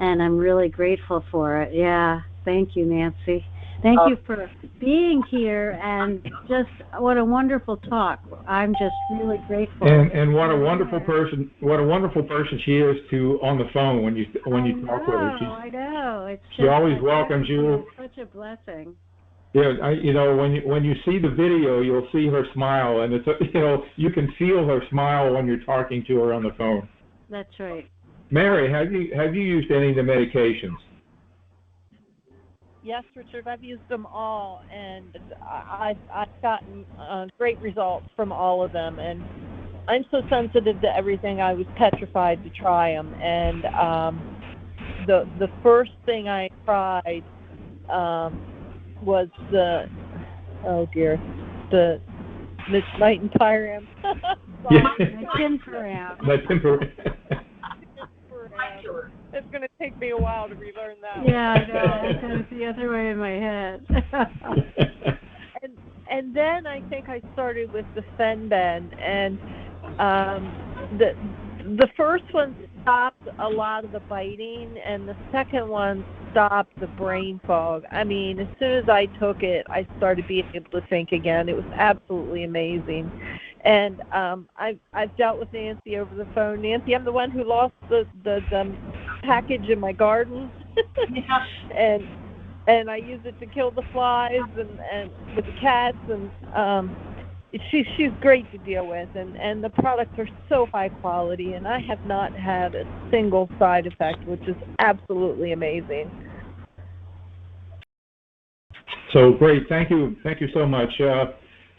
and I'm really grateful for it. Yeah, thank you, Nancy. Thank you for being here, and just what a wonderful talk. I'm just really grateful. And what a wonderful person! What a wonderful person she is to on the phone when you talk with her. I know. It's she always welcomes you. It's such a blessing. Yeah, when you see the video, you'll see her smile, and you can feel her smile when you're talking to her on the phone. That's right. Mary, have you used any of the medications? Yes, Richard, I've used them all, and I've gotten great results from all of them. And I'm so sensitive to everything, I was petrified to try them. And the first thing I tried was the Nystatin. It's going to take me a while to relearn that. Yeah, I know. It's the other way in my head. and then I think I started with the Fenben, and the first one stopped a lot of the biting, and the second one stopped the brain fog. I mean, as soon as I took it, I started being able to think again. It was absolutely amazing. And I've dealt with Nancy over the phone. Nancy, I'm the one who lost the package in my garden. and I use it to kill the flies and with the cats, and she's great to deal with, and the products are so high quality, and I have not had a single side effect, which is absolutely amazing. So great, thank you so much.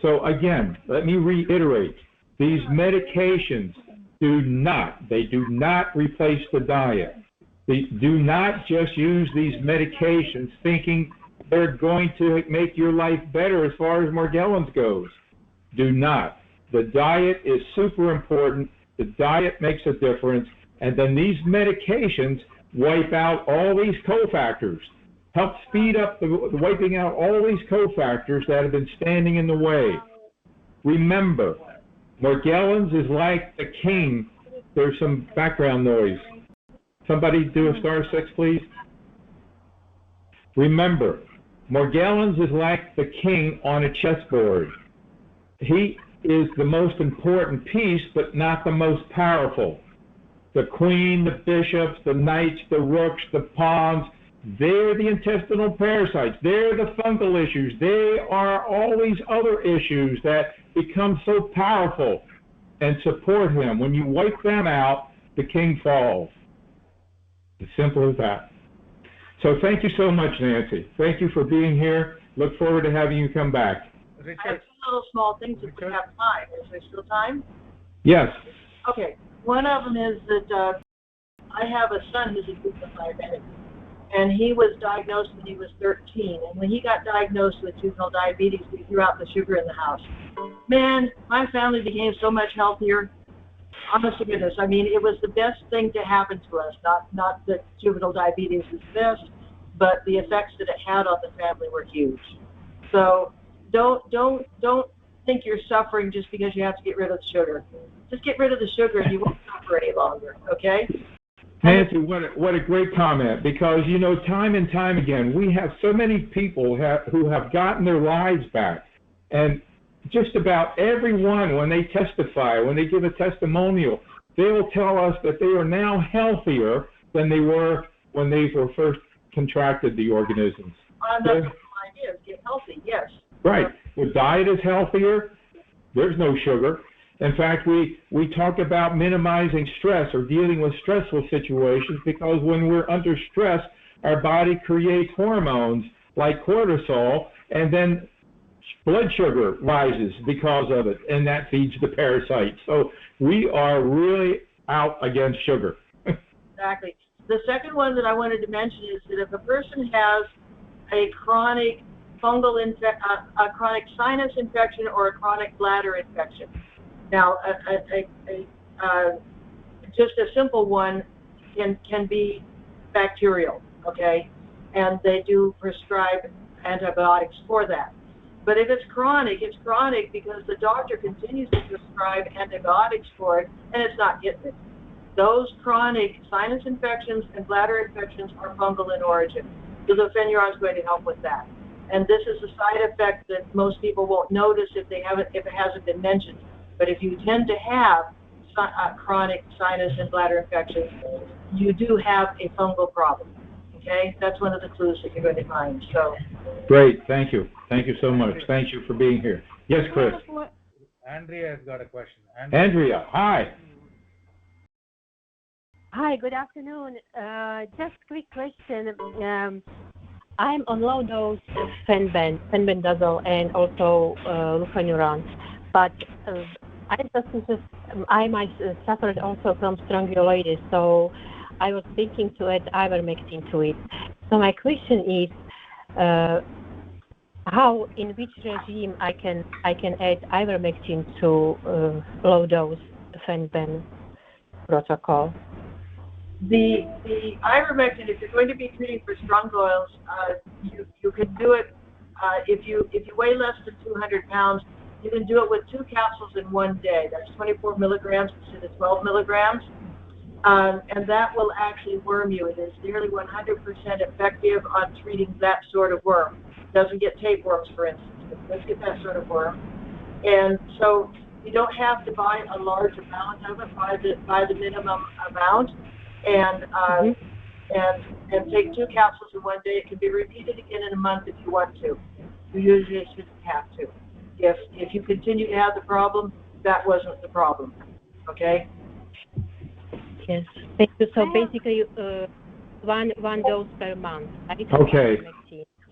So again, let me reiterate, these medications do not replace the diet. They do not just use these medications thinking they're going to make your life better as far as Morgellons goes. Do not. The diet is super important. The diet makes a difference. And then these medications wipe out all these cofactors, help speed up the wiping out all these cofactors that have been standing in the way. Remember, Morgellons is like the king. There's some background noise. Somebody do a *6, please. Remember, Morgellons is like the king on a chessboard. He is the most important piece, but not the most powerful. The queen, the bishops, the knights, the rooks, the pawns, they're the intestinal parasites. They're the fungal issues. They are all these other issues that become so powerful and support him. When you wipe them out, the king falls. As simple as that. So thank you so much, Nancy. Thank you for being here. Look forward to having you come back. I have two little small things if we have time. Is there still time? Yes. Okay. One of them is that I have a son who's a juvenile diabetic, and he was diagnosed when he was 13. And when he got diagnosed with juvenile diabetes, we threw out the sugar in the house. Man, my family became so much healthier. Honest to goodness, I mean, it was the best thing to happen to us. Not that juvenile diabetes is the best, but the effects that it had on the family were huge. So don't think you're suffering just because you have to get rid of the sugar. Just get rid of the sugar and you won't suffer any longer, okay? Nancy, what a great comment, because, you know, time and time again, we have so many people who have gotten their lives back. And just about everyone, when they testify, when they give a testimonial, they will tell us that they are now healthier than they were when they were first contracted the organisms. That's the idea, get healthy, yes. Right. The diet is healthier. There's no sugar. In fact, we talk about minimizing stress or dealing with stressful situations, because when we're under stress, our body creates hormones like cortisol, and then blood sugar rises because of it, and that feeds the parasites. So we are really out against sugar. Exactly. The second one that I wanted to mention is that if a person has a chronic fungal a chronic sinus infection or a chronic bladder infection. Now, just a simple one can be bacterial, okay? And they do prescribe antibiotics for that. But if it's chronic because the doctor continues to prescribe antibiotics for it and it's not getting it. Those chronic sinus infections and bladder infections are fungal in origin. So the Feneuron is going to help with that. And this is a side effect that most people won't notice if it hasn't been mentioned. But if you tend to have chronic sinus and bladder infections, you do have a fungal problem. Okay, that's one of the clues that you're going to find. So. Great, thank you. Thank you so much. Thank you for being here. Yes, Chris. Andrea has got a question. Andrea, hi. Hi, good afternoon. Just a quick question. I'm on low dose fenbendazole, and also lufanuron, but I might suffered also from strongyloitis, so I was thinking to add ivermectin to it. So my question is, in which regime I can add ivermectin to low dose fenben protocol? The ivermectin, if you're going to be treating for strongyloids, you can do it if you weigh less than 200 pounds. You can do it with 2 capsules in one day. That's 24 milligrams instead of 12 milligrams. And that will actually worm you. It is nearly 100% effective on treating that sort of worm. It doesn't get tapeworms, for instance, but let's get that sort of worm. And so you don't have to buy a large amount of it, buy the minimum amount, and take 2 capsules in one day. It can be repeated again in a month if you want to. You usually shouldn't have to. If you continue to have the problem, that wasn't the problem. Okay? Yes, thank you. So basically, one dose per month, right? Okay.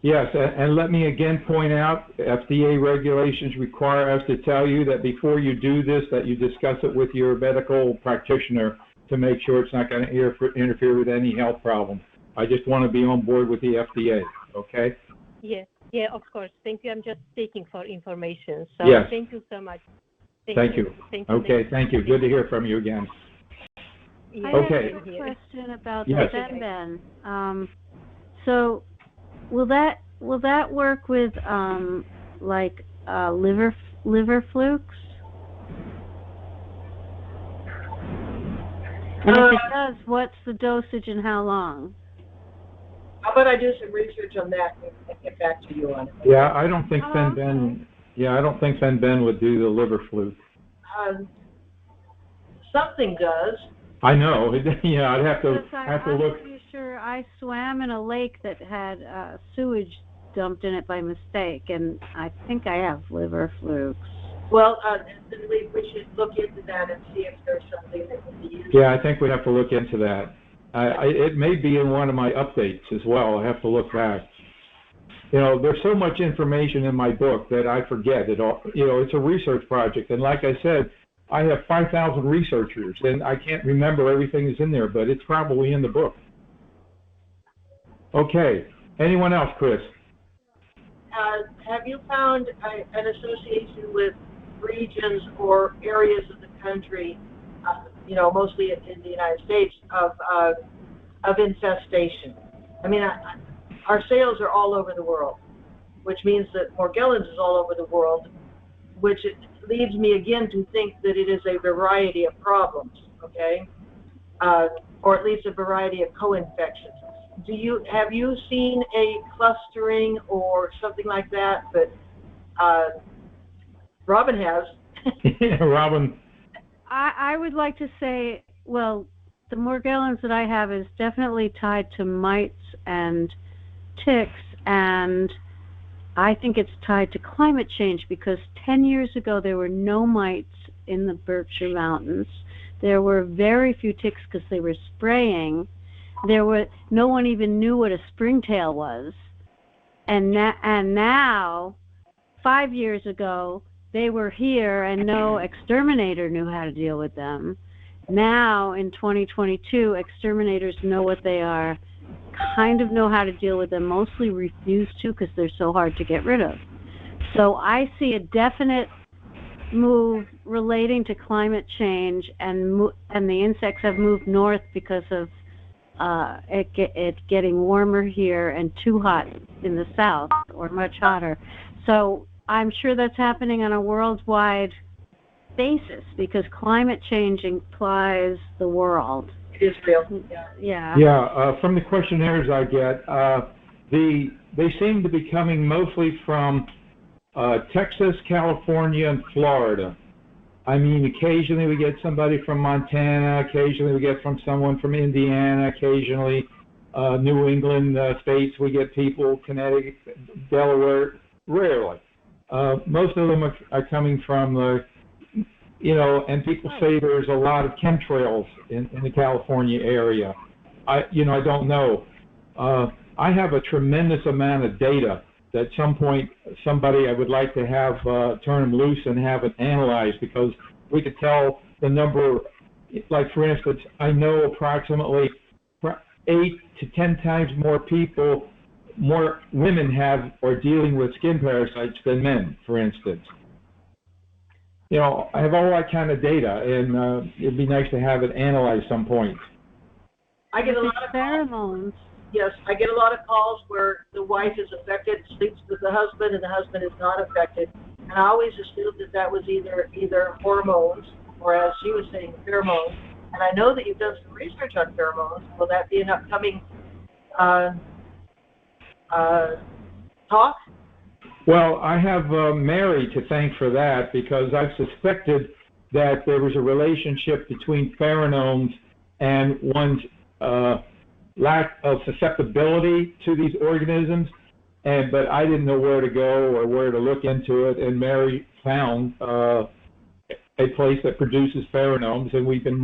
Yes, and let me again point out, FDA regulations require us to tell you that before you do this, that you discuss it with your medical practitioner to make sure it's not going to interfere with any health problem. I just want to be on board with the FDA, okay? Yes, yeah, of course. Thank you. I'm just seeking for information. So yes. Thank you so much. Thank you. Okay, thank you. Good to hear from you again. I okay. have a question about yes. the fenben. So will that work with liver flukes? And if it does, what's the dosage and how long? How about I do some research on that and get back to you on it? Yeah, I don't think fenben. Yeah, I don't think fenben would do the liver fluke. Something does. I know. Yeah, I'd have to look. I'm pretty sure I swam in a lake that had sewage dumped in it by mistake, and I think I have liver flukes. Well, then we should look into that and see if there's something that can be used. Yeah, I think we have to look into that. It may be in one of my updates as well. I have to look back. You know, there's so much information in my book that I forget it all. You know, it's a research project, and like I said, I have 5,000 researchers, and I can't remember everything that's in there, but it's probably in the book. Okay. Anyone else, Chris? Have you found an association with regions or areas of the country, you know, mostly in the United States, of infestation? I mean, our sales are all over the world, which means that Morgellons is all over the world, which leads me again to think that it is a variety of problems, okay? Or at least a variety of co-infections. Have you seen a clustering or something like that? But Robin has. Yeah, Robin. I would like to say, well, the Morgellons that I have is definitely tied to mites and ticks, and I think it's tied to climate change, because 10 years ago there were no mites in the Berkshire Mountains. There were very few ticks because they were spraying. No one even knew what a springtail was. And now, 5 years ago, they were here and no exterminator knew how to deal with them. Now, in 2022, exterminators know what they are, kind of know how to deal with them, mostly refuse to because they're so hard to get rid of. So I see a definite move relating to climate change, and the insects have moved north because of it getting warmer here and too hot in the south, or much hotter. So I'm sure that's happening on a worldwide basis, because climate change implies the world. It is real. Yeah. Yeah, from the questionnaires I get, they seem to be coming mostly from Texas, California, and Florida. I mean, occasionally we get somebody from Montana, occasionally we get from someone from Indiana, occasionally New England states we get people, Connecticut, Delaware, rarely. Most of them are coming from the, and people say there's a lot of chemtrails in the California area. I don't know. I have a tremendous amount of data that at some point somebody I would like to have turn them loose and have it analyzed, because we could tell the number, like for instance, I know approximately 8 to 10 times more women have or dealing with skin parasites than men, for instance. I have all that kind of data, and it'd be nice to have it analyzed some point. I get a lot of pheromones. Yes, I get a lot of calls where the wife is affected, sleeps with the husband, and the husband is not affected. And I always assumed that was either hormones, or as she was saying, pheromones. And I know that you've done some research on pheromones. Will that be an upcoming talk? Well, I have Mary to thank for that, because I've suspected that there was a relationship between pheromones and one's lack of susceptibility to these organisms, but I didn't know where to go or where to look into it, and Mary found a place that produces pheromones, and we've been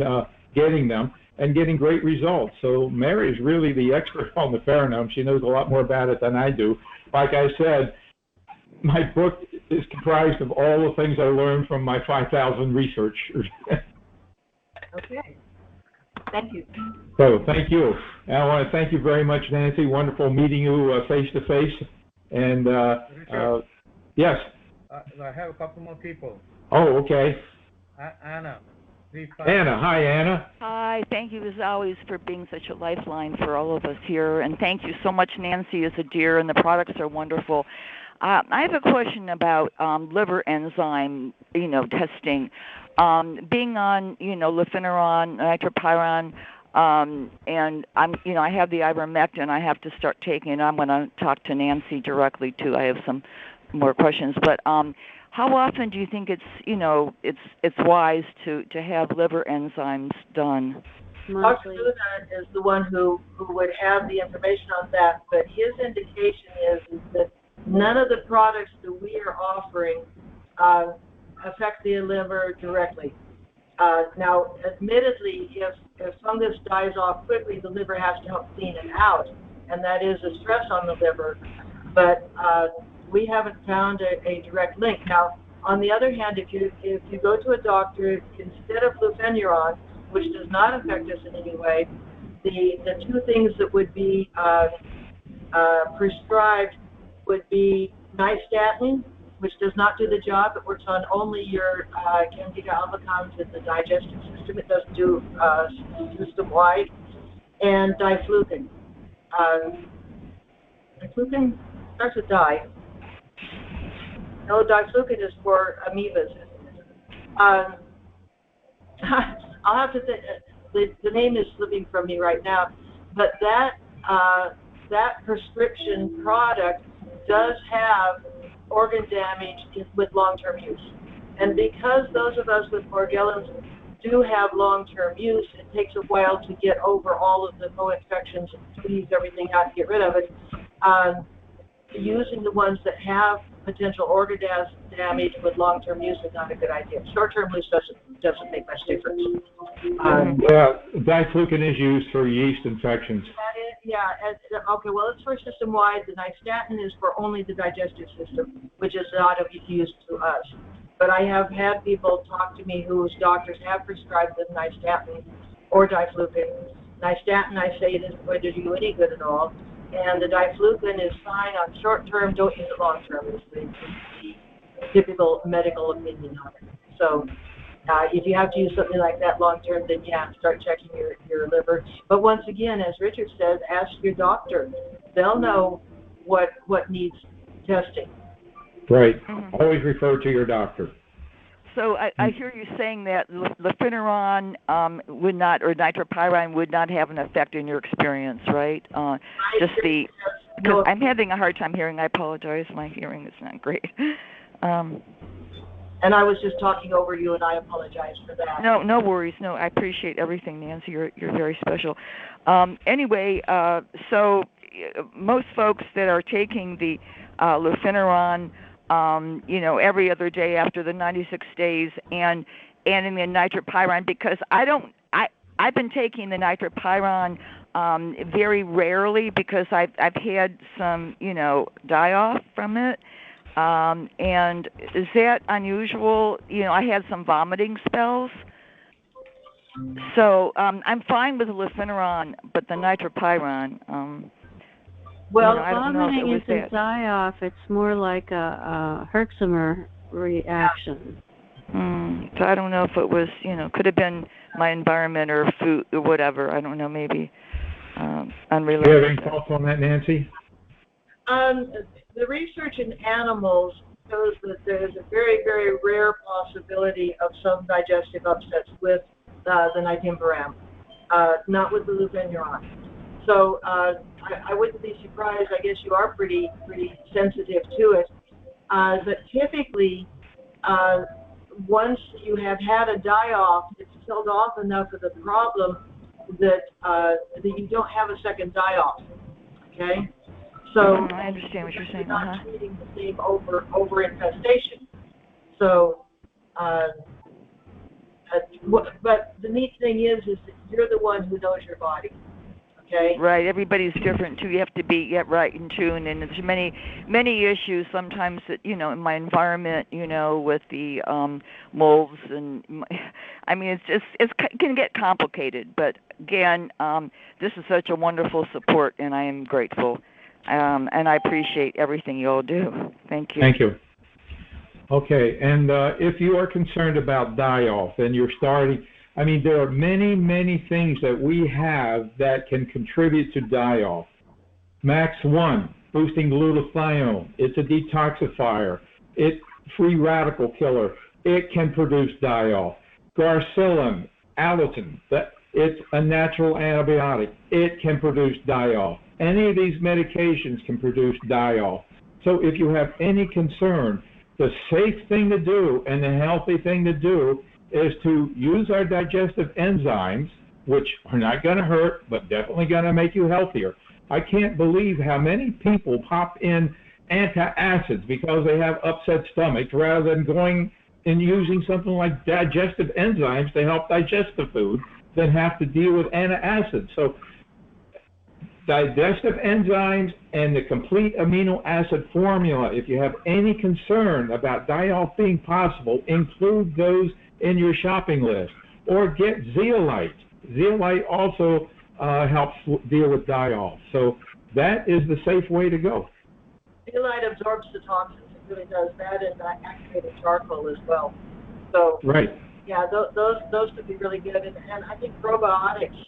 getting them and getting great results. So Mary is really the expert on the pheromones. She knows a lot more about it than I do. Like I said, my book is comprised of all the things I learned from my 5,000 researchers. Okay. Thank you. So thank you. And I want to thank you very much, Nancy. Wonderful meeting you face to face. And yes. I have a couple more people. Oh, okay. Anna. Anna. Hi, Anna. Hi. Thank you, as always, for being such a lifeline for all of us here. And thank you so much, Nancy, as a dear, and the products are wonderful. I have a question about liver enzyme, testing. Being on, lefiniran, nitropyran, and I have the Ivermectin I have to start taking. I'm going to talk to Nancy directly too. I have some more questions, but how often do you think it's wise to have liver enzymes done? Dr. Luna is the one who would have the information on that, but his indication is that none of the products that we are offering affect the liver directly. Now, admittedly, if fungus dies off quickly, the liver has to help clean it out, and that is a stress on the liver. But we haven't found a direct link. Now, on the other hand, if you go to a doctor, instead of lefiniran, which does not affect us in any way, the two things that would be prescribed would be Nystatin, which does not do the job. It works on only your Candida albicans in the digestive system. It doesn't do system-wide. And Diflucan. Diflucan starts with di. No, Diflucan is for amoebas. I'll have to think. The name is slipping from me right now, but that prescription product does have organ damage with long-term use. And because those of us with Morgellons do have long-term use, it takes a while to get over all of the co-infections and squeeze everything out and get rid of it. Using the ones that have potential organ damage with long-term use is not a good idea. Short-term use doesn't make much difference. Diflucan is used for yeast infections. Okay, well, it's for system-wide. The Nystatin is for only the digestive system, which is not of use to us. But I have had people talk to me whose doctors have prescribed the Nystatin or Diflucan. Nystatin, I say, isn't going to do you any good at all. And the Diflucan is fine on short-term, don't use it long-term. It's the typical medical opinion on it. So if you have to use something like that long-term, then yeah, start checking your liver. But once again, as Richard says, ask your doctor. They'll know what needs testing. Right. Always refer to your doctor. So I hear you saying that lefiniran would not, or nitropyran would not have an effect in your experience, right? because I'm having a hard time hearing. I apologize. My hearing is not great. And I was just talking over you, and I apologize for that. No worries. No, I appreciate everything, Nancy. You're very special. Anyway, so most folks that are taking the Lufeneron, every other day after the 96 days, and in the nitropyron, because I've been taking the nitropyron very rarely because I've had some die-off from it. And is that unusual? I had some vomiting spells. So I'm fine with the Lufeneron, but the nitropyron, I don't know if it vomiting was isn't that. die-off. It's more like a Herxheimer reaction. So I don't know if it was, could have been my environment or food or whatever. I don't know, maybe unrelated. Do you have any thoughts on that, Nancy? The research in animals shows that there is a very, very rare possibility of some digestive upsets with the Nitimbaram, not with the Lufeneron. So I wouldn't be surprised. I guess you are pretty sensitive to it. But typically, once you have had a die-off, it's killed off enough of the problem that you don't have a second die-off. Okay. So I understand what you're saying. You're not treating the same over infestation. So, but the neat thing is that you're the one who knows your body. Okay. Right. Everybody's different too. You have to be right in tune, and there's many issues sometimes that in my environment, with the molds, and it can get complicated. But again, this is such a wonderful support, and I am grateful. And I appreciate everything you all do. Thank you. Thank you. Okay, and if you are concerned about die-off and you're starting, there are many things that we have that can contribute to die-off. Max 1, boosting glutathione. It's a detoxifier. It's free radical killer. It can produce die-off. Garcillin, allicin, it's a natural antibiotic. It can produce die-off. Any of these medications can produce die-off. So if you have any concern, the safe thing to do and the healthy thing to do is to use our digestive enzymes, which are not going to hurt, but definitely going to make you healthier. I can't believe how many people pop in antacids because they have upset stomachs rather than going and using something like digestive enzymes to help digest the food than have to deal with antacids. So digestive enzymes and the complete amino acid formula, if you have any concern about die-off being possible, include those in your shopping list. Or get zeolite. Zeolite also helps deal with die-off. So that is the safe way to go. Zeolite absorbs the toxins. It really does that, and activated charcoal as well. So right. Yeah, those could be really good, and I think probiotics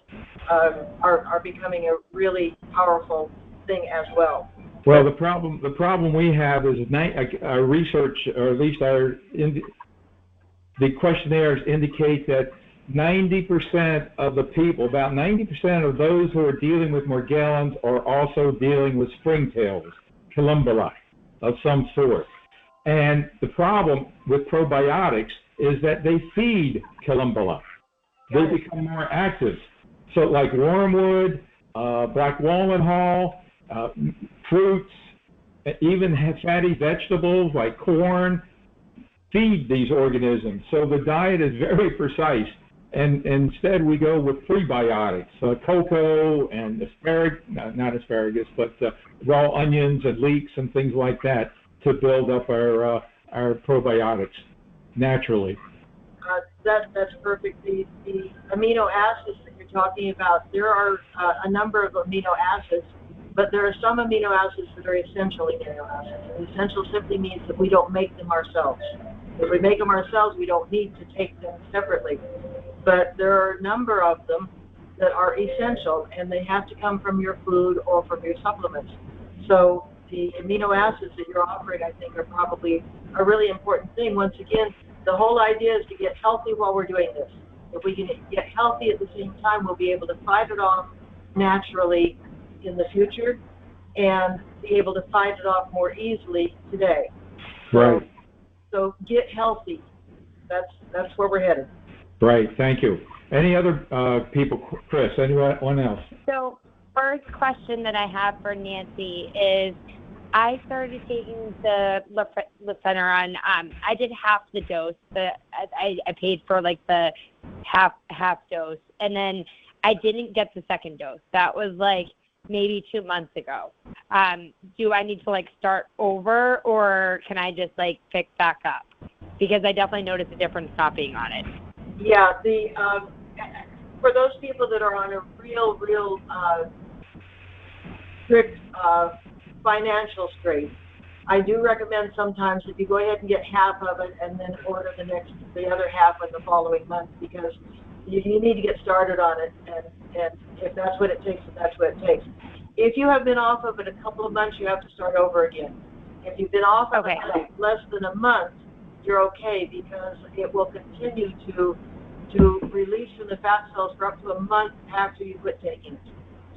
are becoming a really powerful thing as well. Well, the problem we have is our research, or at least the questionnaires indicate that 90% of the people, about 90% of those who are dealing with Morgellons are also dealing with springtails, columbuli of some sort. And the problem with probiotics is that they feed columbula. They become more active. So like wormwood, black walnut hull, fruits, even fatty vegetables like corn, feed these organisms. So the diet is very precise. And instead we go with prebiotics, cocoa and not asparagus, but raw onions and leeks and things like that to build up our probiotics naturally. That's perfect. The amino acids that you're talking about, there are a number of amino acids, but there are some amino acids that are essential amino acids. And essential simply means that we don't make them ourselves. If we make them ourselves, we don't need to take them separately. But there are a number of them that are essential, and they have to come from your food or from your supplements. So the amino acids that you're offering, I think, are probably a really important thing. Once again, the whole idea is to get healthy while we're doing this. If we can get healthy at the same time, we'll be able to fight it off naturally in the future. and be able to fight it off more easily today. Right. So get healthy. That's where we're headed. Right. Thank you. Any other people? Chris, anyone else? So, first question that I have for Nancy is, I started taking the Lefenuron. I did half the dose, but I paid for like the half dose, and then I didn't get the second dose. That was like maybe 2 months ago. Do I need to like start over, or can I just like pick back up? Because I definitely noticed a difference not being on it. Yeah, for those people that are on a real strict financial strain, I do recommend sometimes if you go ahead and get half of it and then order the other half in the following month, because you need to get started on it, and if that's what it takes, that's what it takes. If you have been off of it a couple of months, you have to start over again. If you've been off of it less than a month, you're okay, because it will continue to release from the fat cells for up to a month after you quit taking it.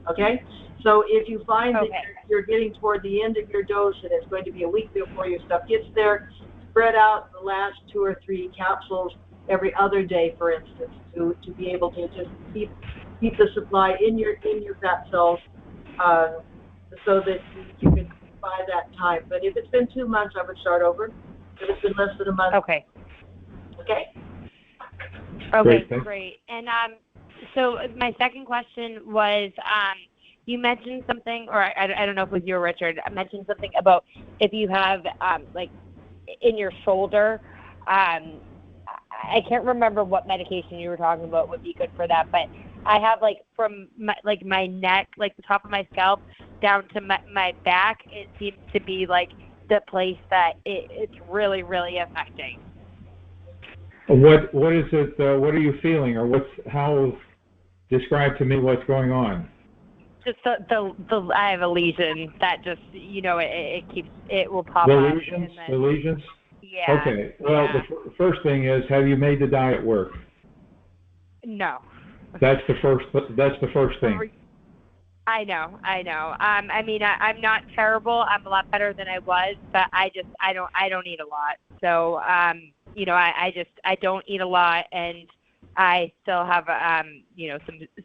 Okay? So if you find that you're getting toward the end of your dose and it's going to be a week before your stuff gets there, spread out the last 2 or 3 capsules every other day, for instance, to be able to just keep the supply in your fat cells, so that you can buy that time. But if it's been 2 months, I would start over. If it's been less than a month. Okay. Okay, great. And so my second question was, you mentioned something, or I don't know if it was you or Richard, mentioned something about if you have like in your shoulder. I can't remember what medication you were talking about would be good for that, but I have like from my neck, like the top of my scalp down to my back, it seems to be like the place that it's really, really affecting. What is it? What are you feeling, or how? Describe to me what's going on. Just the I have a lesion that just it will pop up. The lesions. Yeah. Okay. Well, the first thing is, have you made the diet work? No. That's the first thing. I know. I mean, I'm not terrible. I'm a lot better than I was, but I don't eat a lot. So, I don't eat a lot, and I still have,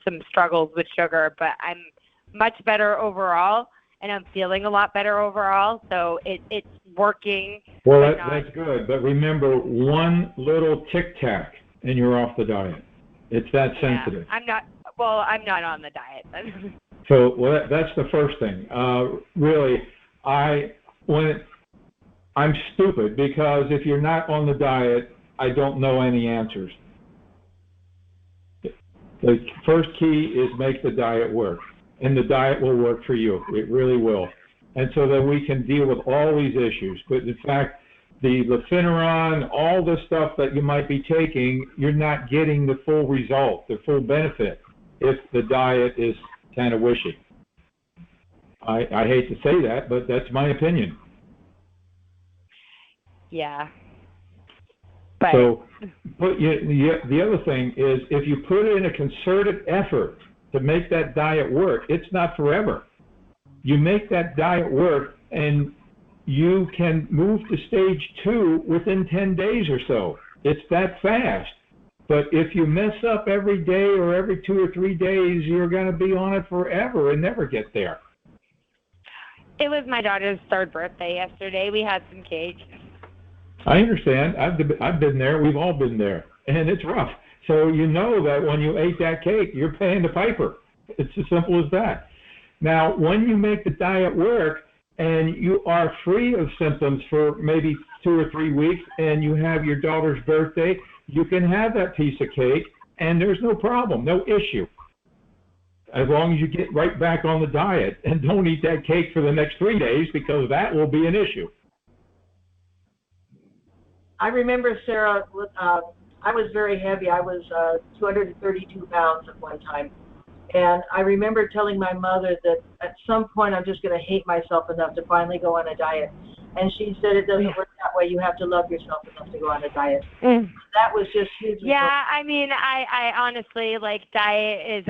some struggles with sugar, but I'm much better overall, and I'm feeling a lot better overall. So it's working. Well, that's good. But remember, one little tic tac, and you're off the diet. It's that sensitive. I'm not on the diet. So, that's the first thing. Really, I'm stupid, because if you're not on the diet, I don't know any answers. The first key is make the diet work, and the diet will work for you. It really will. And so that we can deal with all these issues. But in fact, the Lefenuron, all the stuff that you might be taking, you're not getting the full result, the full benefit, if the diet is kind of wishy. I hate to say that, but that's my opinion. Yeah. So, the other thing is, if you put in a concerted effort to make that diet work, it's not forever. You make that diet work, and you can move to stage 2 within 10 days or so. It's that fast. But if you mess up every day or every 2 or 3 days, you're going to be on it forever and never get there. It was my daughter's 3rd birthday yesterday. We had some cake. I understand. I've been there. We've all been there, and it's rough. So you know that when you ate that cake, you're paying the piper. It's as simple as that. Now, when you make the diet work and you are free of symptoms for maybe 2 or 3 weeks, and you have your daughter's birthday, you can have that piece of cake, and there's no problem, no issue, as long as you get right back on the diet and don't eat that cake for the next 3 days, because that will be an issue. I remember, Sarah, I was very heavy. I was 232 pounds at one time. And I remember telling my mother that at some point I'm just going to hate myself enough to finally go on a diet. And she said, it doesn't work that way. You have to love yourself enough to go on a diet. That was just hugely. Yeah, I mean, I honestly, like, diet is,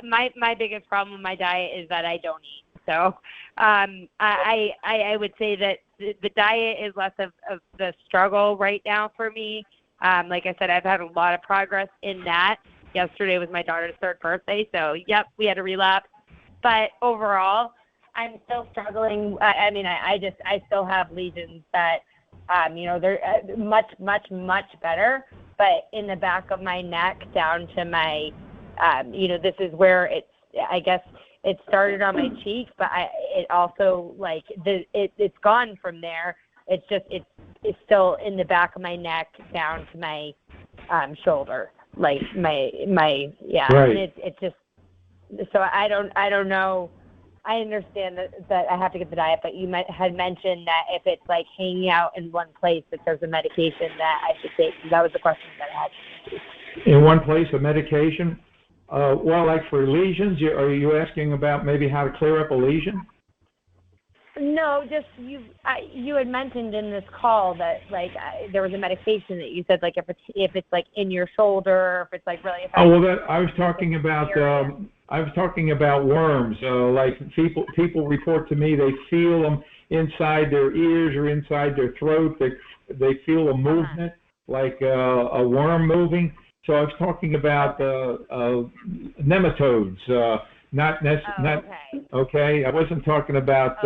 my biggest problem with my diet is that I don't eat. So I would say that the diet is less of the struggle right now for me. Like I said, I've had a lot of progress in that. Yesterday was my daughter's 3rd birthday, so yep, we had a relapse. But overall, I'm still struggling. I mean, I still have lesions that, they're much better. But in the back of my neck down to my, this is where I guess it started on my cheek, but it also it's gone from there. It's still in the back of my neck down to my shoulder, like my yeah. Right. And it's just, so I don't know. I understand that I have to get the diet, but you had mentioned that if it's like hanging out in one place, that there's a medication that I should take. That was the question that I had. In one place, a medication? Well, like for lesions, are you asking about maybe how to clear up a lesion? No, just you had mentioned in this call that there was a medication that you said if it's like in your shoulder, if it's like really affecting. Oh well, I was talking about worms. Like people report to me they feel them inside their ears or inside their throat. They feel a movement like a worm moving. So I was talking about nematodes, not. Okay. I wasn't talking about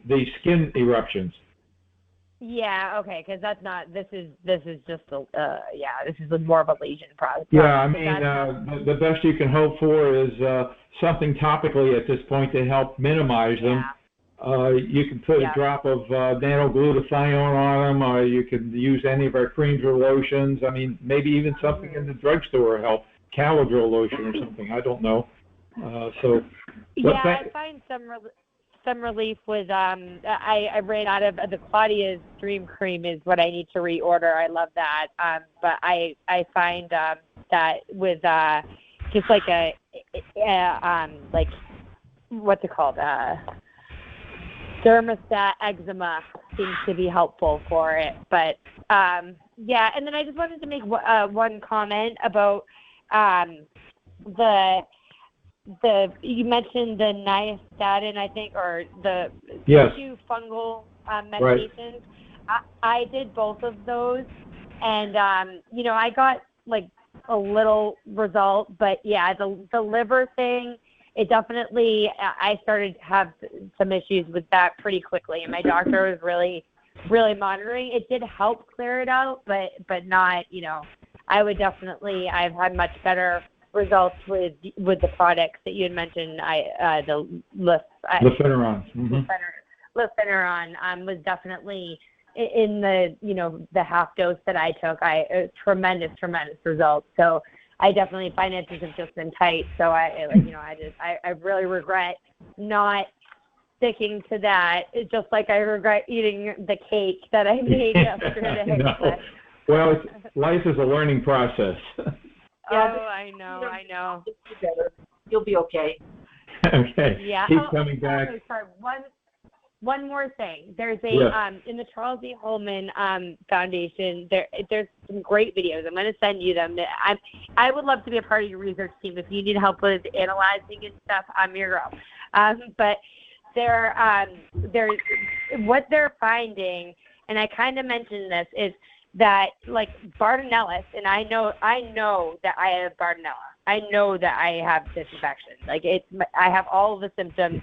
the skin eruptions. Yeah, okay, because that's not. This is just this is more of a lesion process. Yeah, I mean, the best you can hope for is something topically at this point to help minimize them. You can put a drop of nanoglutathione on them, or you can use any of our creams or lotions. I mean, maybe even something in the drugstore help, Caladryl lotion or something. I don't know. I find some relief with I ran out of the Claudia's Dream Cream is what I need to reorder. I love that. But I find that with just like like what's it called? Dermostat eczema seems to be helpful for it. But and then I just wanted to make one comment about you mentioned the Nystatin, I think, or the tissue fungal medications. Right. I did both of those, and I got like a little result, but the liver thing, it definitely, I started to have some issues with that pretty quickly, and my doctor was really monitoring. It did help clear it out, but not, I've had much better results with the products that you had mentioned. The Lefeneron. Lefeneron was definitely in the half dose that I took. Tremendous results. So I definitely, finances have just been tight. So I really regret not sticking to that. It's just like I regret eating the cake that I made yesterday. No. Well, life is a learning process. I know. You'll be okay. Okay. Yeah. Keep coming back. Sorry. One more thing. There's a in the Charles E. Holman Foundation. There's some great videos. I'm going to send you them. I would love to be a part of your research team. If you need help with analyzing and stuff, I'm your girl. But what they're finding, and I kind of mentioned this, is that like Bartonella, and I know that I have Bartonella. I know that I have this infection. Like I have all of the symptoms.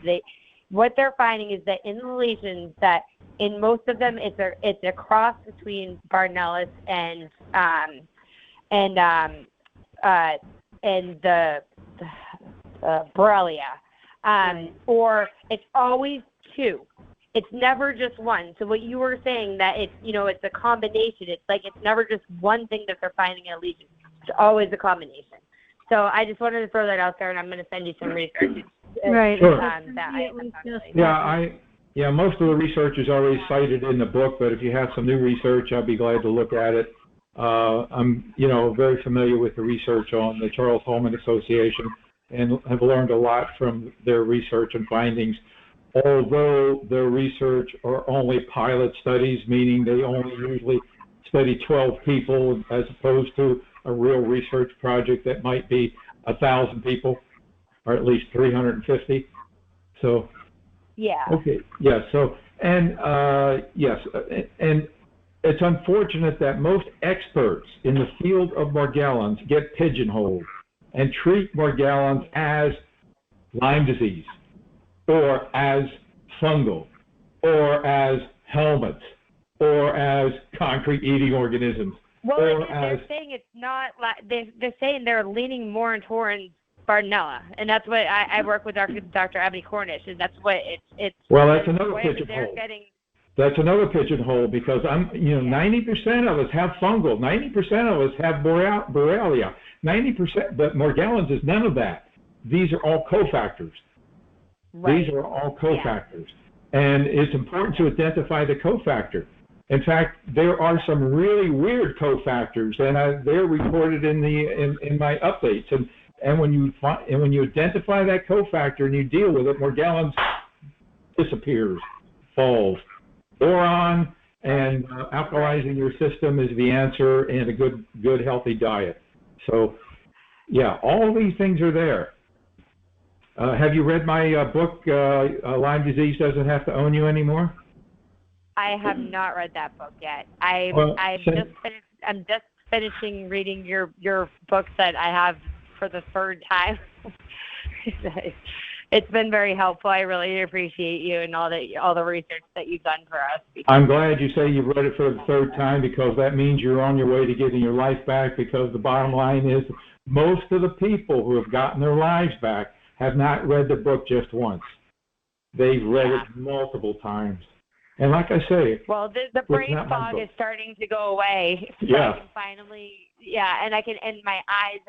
What they're finding is that in the lesions, that in most of them, it's a cross between Bartonella and the Borrelia, or it's always two. It's never just one. So what you were saying, that it's a combination. It's like it's never just one thing that they're finding in a lesion. It's always a combination. So I just wanted to throw that out there, and I'm going to send you some research. Right. Sure. Most of the research is already cited in the book, but if you have some new research, I'd be glad to look at it. I'm, very familiar with the research on the Charles Holman Association and have learned a lot from their research and findings. Although their research are only pilot studies, meaning they only usually study 12 people as opposed to a real research project that might be 1,000 people. or at least 350. So, Yeah. okay, yeah, so, and yes, and it's unfortunate that most experts in the field of Morgellons get pigeonholed and treat Morgellons as Lyme disease, or as fungal, or as helminths, or as concrete-eating organisms. Well, or they're saying it's not. They're saying they're leaning more towards Bartonella, and that's what I work with Dr. Ebony Cornish, and that's what it's. Well, that's another pigeonhole. They're getting. That's another pigeonhole because 90% of us have fungal, 90% of us have Borrelia, 90%, but Morgellons is none of that. These are all cofactors. Right. These are all cofactors. Yeah. And it's important to identify the cofactor. In fact, there are some really weird cofactors, and they're reported in my updates. And when you identify that cofactor and you deal with it, Morgellons disappears, falls. Boron and alkalizing your system is the answer, and a good healthy diet. So, yeah, all these things are there. Have you read my book, Lyme Disease Doesn't Have to Own You Anymore? I have not read that book yet. I'm just finishing reading your books that I have for the third time. It's been very helpful. I really appreciate you and all the research that you've done for us. I'm glad you say you've read it for the third time, because that means you're on your way to getting your life back, because the bottom line is most of the people who have gotten their lives back have not read the book just once. They've read it multiple times. And like I say, well, the brain fog is starting to go away. So yeah. I can finally, and my eyes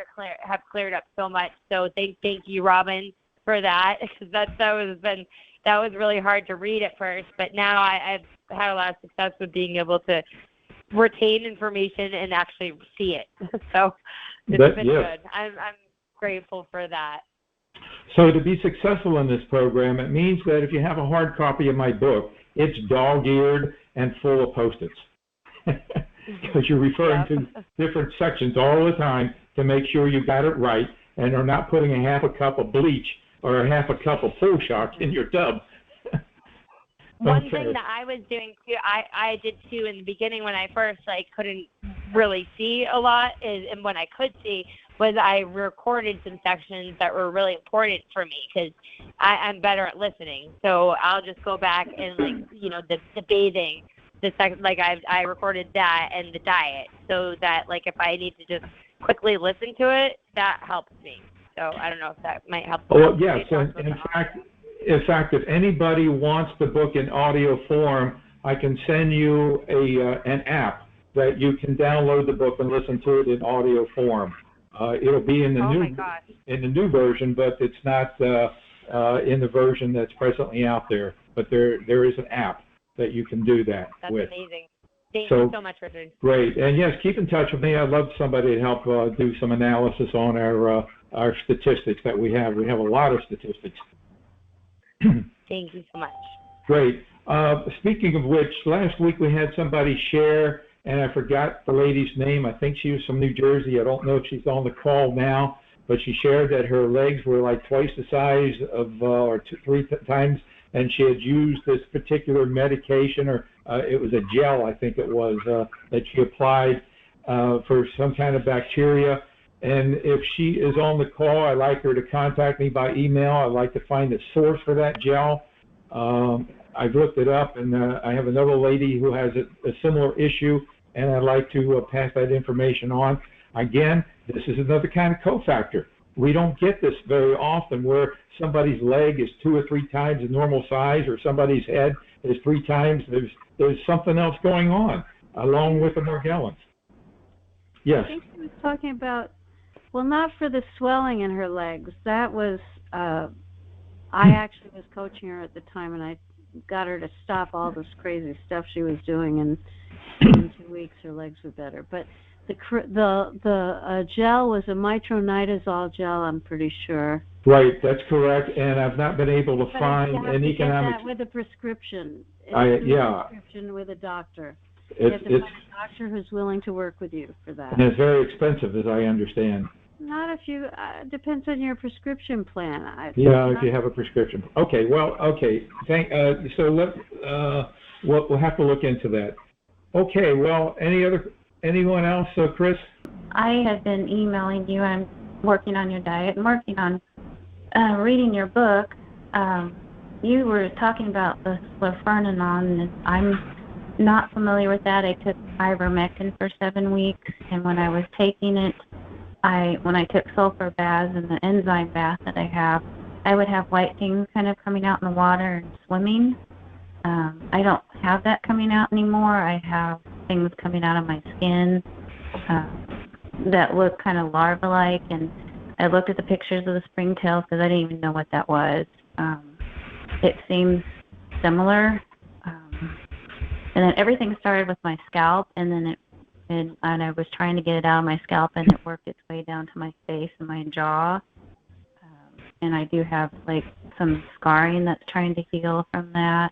have cleared up so much. So thank you, Robin, for that, because that was really hard to read at first. But now I've had a lot of success with being able to retain information and actually see it. So it's been good. I'm grateful for that. So to be successful in this program, it means that if you have a hard copy of my book, it's dog-eared and full of Post-its. Because you're referring to different sections all the time to make sure you got it right and are not putting a half a cup of bleach or a half a cup of Full Shock in your tub. One thing that I was doing too, I did too in the beginning when I first couldn't really see a lot, and when I could see, was I recorded some sections that were really important for me, because I'm better at listening. So I'll just go back and the bathing, I recorded that and the diet, so that if I need to just quickly listen to it, that helps me. So I don't know if that might help. Oh yes, in fact, if anybody wants the book in audio form, I can send you an app that you can download the book and listen to it in audio form. It'll be in the new version, but it's not in the version that's presently out there. But there is an app that you can do that with. That's amazing. Thank you so much, Richard. Great, and yes, keep in touch with me. I'd love somebody to help do some analysis on our statistics that we have. We have a lot of statistics. Thank you so much. Great. Speaking of which, last week we had somebody share, and I forgot the lady's name. I think she was from New Jersey. I don't know if she's on the call now, but she shared that her legs were like twice the size of, or three times, and she had used this particular medication, or it was a gel, I think it was, that she applied for some kind of bacteria. And if she is on the call, I'd like her to contact me by email. I'd like to find the source for that gel. I've looked it up, and I have another lady who has a similar issue, and I'd like to pass that information on. Again, this is another kind of cofactor. We don't get this very often, where somebody's leg is 2 or 3 times the normal size, or somebody's head is 3 times. There's something else going on, along with the Morgellons. Yes. I think she was talking about, well, not for the swelling in her legs. That was, I actually was coaching her at the time, and I got her to stop all this crazy stuff she was doing, and in 2 weeks her legs were better. But the gel was a mitronidazole gel, I'm pretty sure. Right, that's correct, and I've not been able to find an economic. That with a prescription. Prescription with a doctor. You have to find a doctor who's willing to work with you for that. And it's very expensive, as I understand. Not if you, depends on your prescription plan. Yeah, if you have a prescription. Okay, well, okay. We'll have to look into that. Okay, well, anyone else, Chris? I have been emailing you. I'm working on your diet. I'm working on reading your book. You were talking about the Sulfurnanon, and I'm not familiar with that. I took Ivermectin for 7 weeks, and when I was taking it, when I took sulfur baths and the enzyme bath that I have, I would have white things kind of coming out in the water and swimming. I don't have that coming out anymore. I have things coming out of my skin that look kind of larva-like, and I looked at the pictures of the springtails because I didn't even know what that was. It seems similar. And then everything started with my scalp, and then and I was trying to get it out of my scalp, and it worked its way down to my face and my jaw. And I do have like some scarring that's trying to heal from that.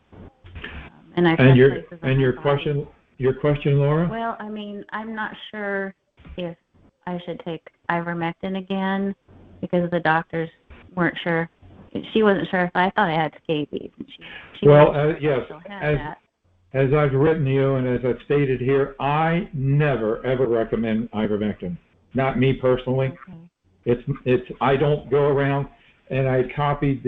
Your question, Laura? Well, I mean, I'm not sure if I should take ivermectin again because the doctors weren't sure. She wasn't sure if I thought I had scabies. She yes. As I've written to you and as I've stated here, I never ever recommend ivermectin. Not me personally. Okay. I don't go around, and I copied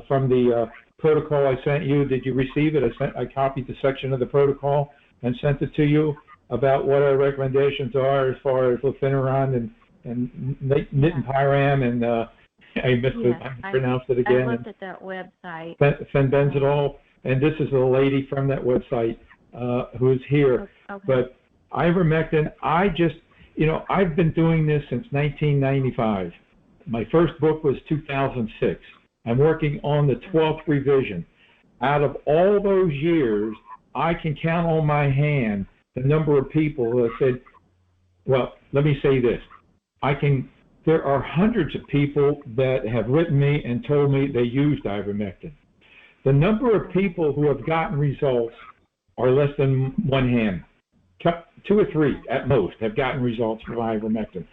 from the protocol I sent you. Did you receive it? I copied the section of the protocol and sent it to you about what our recommendations are as far as Lefiniran and Nitropyram and I mispronounced it again. I looked at that website. Fenbenzidol. And this is a lady from that website who is here. Okay. But ivermectin, I've been doing this since 1995. My first book was 2006. I'm working on the 12th revision. Out of all those years, I can count on my hand the number of people who have said, well, let me say this. There are hundreds of people that have written me and told me they used ivermectin. The number of people who have gotten results are less than one hand. 2 or 3 at most have gotten results from ivermectin.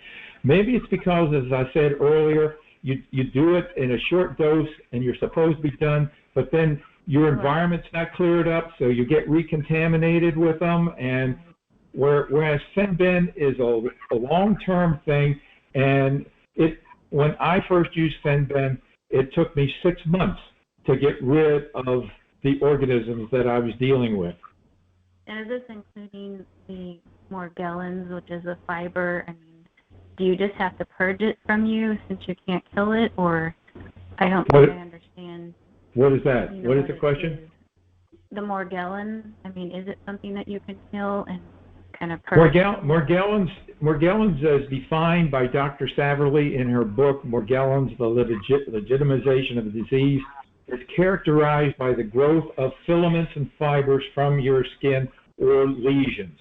Maybe it's because, as I said earlier, you do it in a short dose and you're supposed to be done, but then your environment's not cleared up, so you get recontaminated with them. And whereas Fenben is a long-term thing, and when I first used Fenben, it took me 6 months to get rid of the organisms that I was dealing with. And is this including the Morgellons, which is a fiber? I mean, do you just have to purge it from you since you can't kill it, or I don't think I understand. What is that? What is the question? The Morgellons, I mean, is it something that you can kill and kind of purge? Morgellons is defined by Dr. Saverly in her book, Morgellons, the Legitimization of the Disease. It's characterized by the growth of filaments and fibers from your skin or lesions.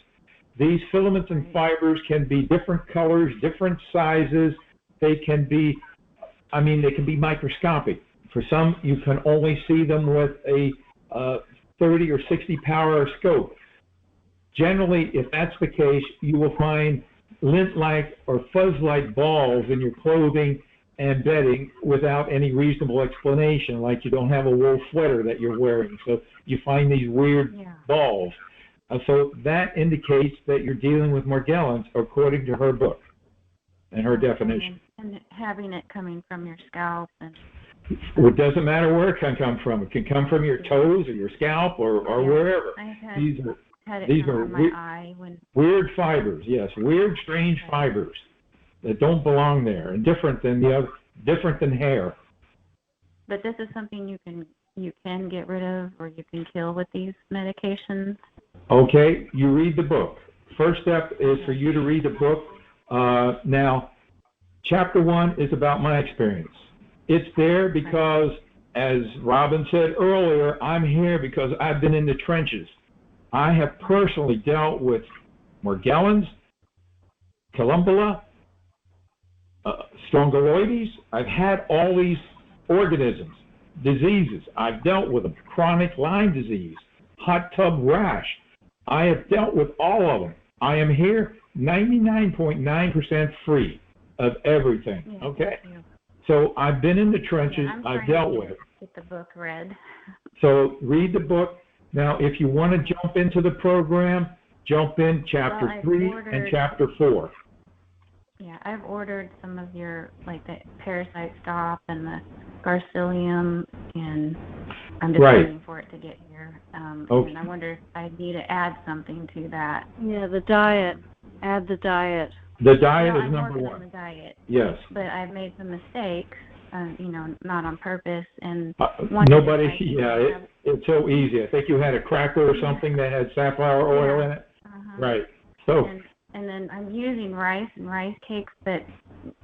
These filaments and fibers can be different colors, different sizes. They can be microscopic. For some, you can only see them with a 30 or 60 power scope. Generally, if that's the case, you will find lint-like or fuzz-like balls in your clothing and bedding without any reasonable explanation, like you don't have a wool sweater that you're wearing. So you find these weird balls. So that indicates that you're dealing with Morgellons, according to her book and her definition. And having it coming from your scalp. It doesn't matter where it can come from. It can come from your toes or your scalp or wherever. These are weird fibers, yes, weird, strange fibers that don't belong there and different than hair. But this is something you can get rid of or you can kill with these medications? Okay, you read the book. First step is for you to read the book. Now, chapter 1 is about my experience. It's there because, as Robin said earlier, I'm here because I've been in the trenches. I have personally dealt with Morgellons, Columbella, Strongyloides. I've had all these organisms, diseases. I've dealt with them. Chronic Lyme disease, hot tub rash. I have dealt with all of them. I am here 99.9% free of everything. Yeah, Okay. thank you. So I've been in the trenches. Yeah, I'm I've trying dealt to with it. get the book read. So read the book. Now, if you want to jump into the program, jump in chapter Well, I've 3 ordered- and chapter 4. Yeah, I've ordered some of your, like the Parasite Stop and the Garcilium, and I'm just Right. waiting for it to get here. Okay. And I wonder if I need to add something to that. Yeah, the diet. Add the diet. The diet Well, is I'm number working 1. on the diet, Yes. but I've made some mistakes, not on purpose, and Nobody, if I can yeah, have- it's so easy. I think you had a cracker or something that had safflower oil in it. Uh-huh. Right. So, And then I'm using rice and rice cakes, but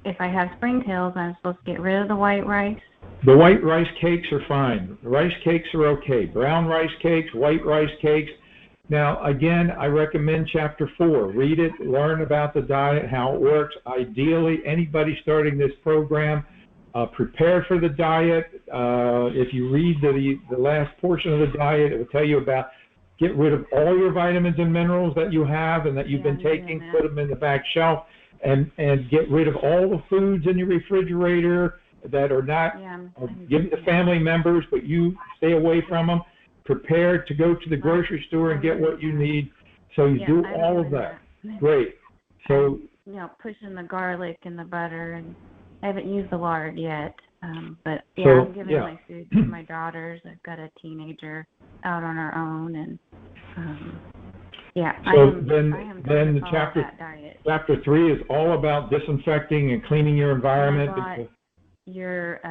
if I have springtails, I'm supposed to get rid of the white rice. the white rice cakes are fine. Rice cakes are okay. Brown rice cakes, white rice cakes. Now, again, I recommend chapter 4. Read it, learn about the diet, how it works. Ideally, anybody starting this program, prepare for the diet. If you read the last portion of the diet, it will tell you about get rid of all your vitamins and minerals that you have and that you've been taking, put them in the back shelf, and get rid of all the foods in your refrigerator that are not given to family members, but you stay away from them. Prepare to go to the grocery store and get what you need. So you do all of that. Great. So, pushing the garlic and the butter, and I haven't used the lard yet. But So, I'm giving my food to my daughters. I've got a teenager out on her own, and so I am then trying the to follow chapter that diet. chapter 3 is all about disinfecting and cleaning your environment. I bought your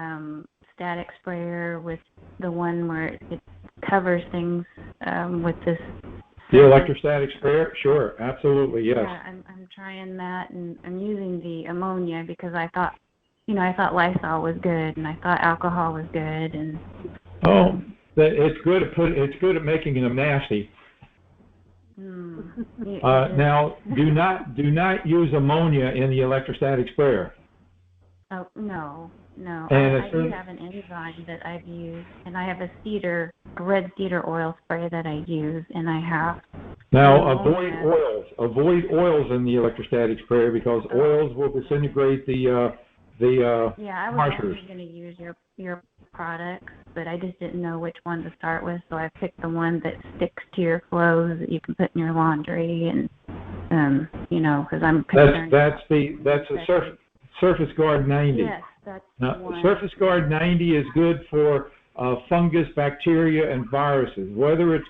static sprayer with the one where it covers things with this. The electrostatic sprayer, sure, absolutely, yes. Yeah, I'm trying that, and I'm using the ammonia because I thought Lysol was good, and I thought alcohol was good, and It's good at making them nasty. Now, do not use ammonia in the electrostatic sprayer. Oh no. And I do have an enzyme that I've used, and I have a red cedar oil spray that I use, and I have. Now, avoid oils in the electrostatic sprayer because oils will disintegrate the Yeah, I was marshers. actually going to use your products, but I just didn't know which one to start with, so I picked the one that sticks to your clothes that you can put in your laundry, and because I'm concerned. That's the Surface Guard 90. Yes, that's the one. Surface Guard 90 is good for fungus, bacteria, and viruses. Whether it's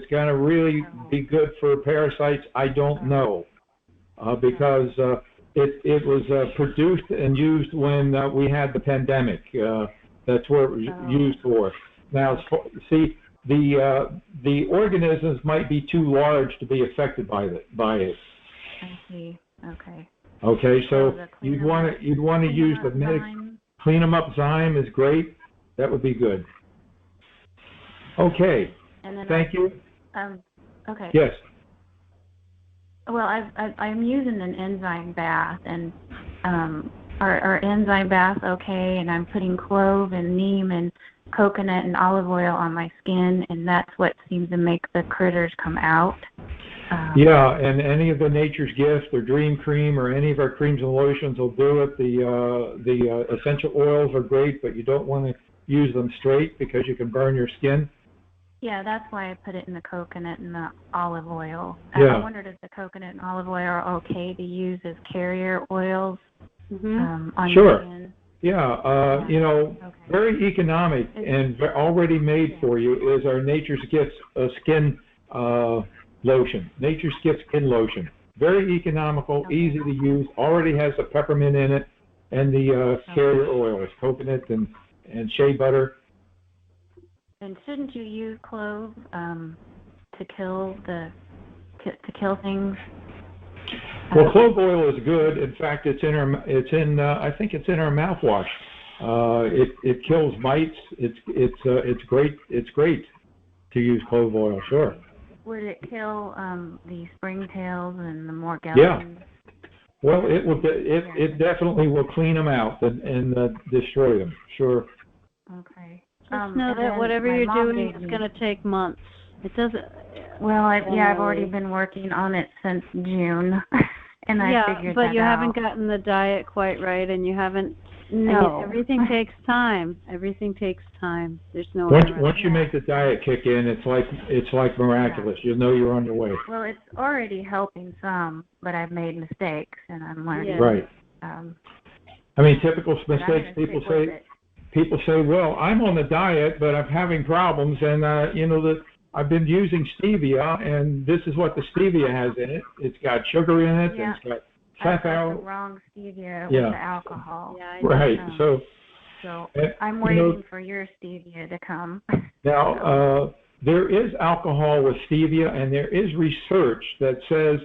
going to really be good for parasites, I don't know, because it was produced and used when we had the pandemic. That's what it was used for. Now, see, the organisms might be too large to be affected by it. I see. Okay. Okay, so you'd want to use the clean them up zyme is great. That would be good. Okay. And then thank you. Okay. Yes. Well, I'm using an enzyme bath, and our enzyme bath okay, and I'm putting clove and neem and coconut and olive oil on my skin, and that's what seems to make the critters come out. Yeah, and any of the Nature's Gift or Dream Cream or any of our creams and lotions will do it. The essential oils are great, but you don't want to use them straight because you can burn your skin. Yeah, that's why I put it in the coconut and the olive oil. Yeah. I wondered if the coconut and olive oil are okay to use as carrier oils on your skin. Yeah, very economic and already made for you is our Nature's Gift skin lotion. Nature's Gift skin lotion. Very economical, easy to use, already has the peppermint in it, and the carrier oils, coconut and shea butter. And shouldn't you use clove to kill things? Well, clove oil is good. In fact, I think it's in our mouthwash. It kills mites. It's great. It's great to use clove oil. Sure. Would it kill the springtails and the Morgellons? Yeah. Well, it will. It definitely will clean them out and destroy them. Sure. Okay. Just know that whatever you're doing is going to take months. It doesn't. Well, I've already been working on it since June, And I Yeah, figured but that you haven't out. gotten the diet quite right, and you haven't. No. Everything takes time. Everything takes time. There's no. Once you make the diet kick in, it's like miraculous. You know you're on your way. Well, it's already helping some, but I've made mistakes, and I'm learning. Yeah. Right. I mean, typical but I'm mistakes gonna people stick with say. it. People say, "Well, I'm on the diet, but I'm having problems, and I've been using stevia, and this is what the stevia has in it. It's got sugar in it, Yeah. and it's got I've got the caffeine." wrong stevia Yeah. with the alcohol. Yeah, I Right. know. So and, I'm you waiting know, for your stevia to come. now, there is alcohol with stevia, and there is research that says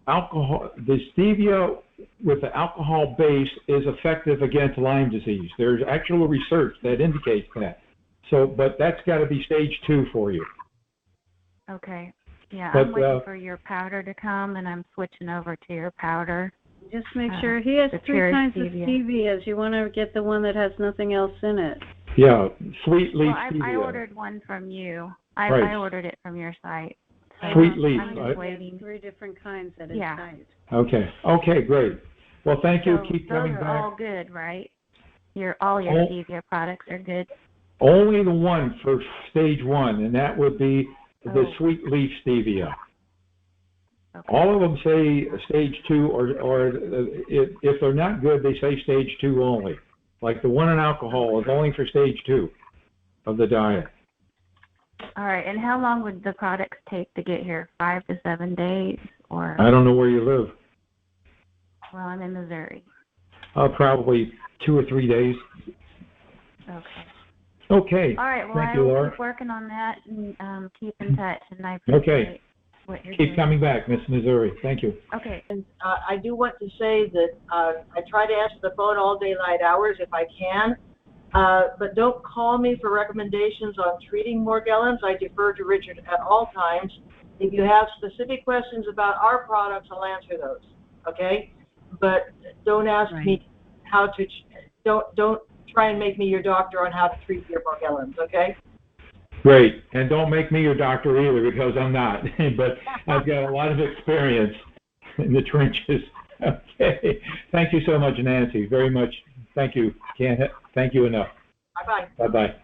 the stevia with the alcohol base is effective against Lyme disease. There's actual research that indicates that. So, but that's got to be stage 2 for you. Okay. Yeah, But, I'm waiting for your powder to come, and I'm switching over to your powder. Just make sure he has the 3 pure kinds of stevia. stevias. You want to get the one that has nothing else in it. Yeah, sweet leaf Well, stevia. I ordered one from you. Right. I ordered it from your site. So Sweet leaf. I'm just waiting. 3 different kinds at his Yeah. site. Okay, great. Well, thank you. So Keep those coming are back. all good, right? All your Oh. stevia products are good. Only the one for stage 1, and that would be the Oh. sweet leaf stevia. Okay. All of them say stage 2, or if they're not good, they say stage 2 only. Like the one in alcohol is only for stage 2 of the diet. All right. And how long would the products take to get here? 5 to 7 days, or? I don't know where you live. Well, I'm in Missouri. Probably 2 or 3 days. Okay. Okay. All right. Well, Thank I you, will Laura. keep working on that and keep in touch. And I appreciate what you're Keep doing. coming back, Miss Missouri. Thank you. Okay. And I do want to say that I try to answer the phone all daylight hours if I can, but don't call me for recommendations on treating Morgellons. I defer to Richard at all times. If you have specific questions about our products, I'll answer those. Okay? But don't ask me how to. Don't try and make me your doctor on how to treat your Morgellons. Okay? Great. And don't make me your doctor either, because I'm not. But I've got a lot of experience in the trenches. Okay. Thank you so much, Nancy. Very much. Thank you. Can't thank you enough. Bye-bye. Bye-bye.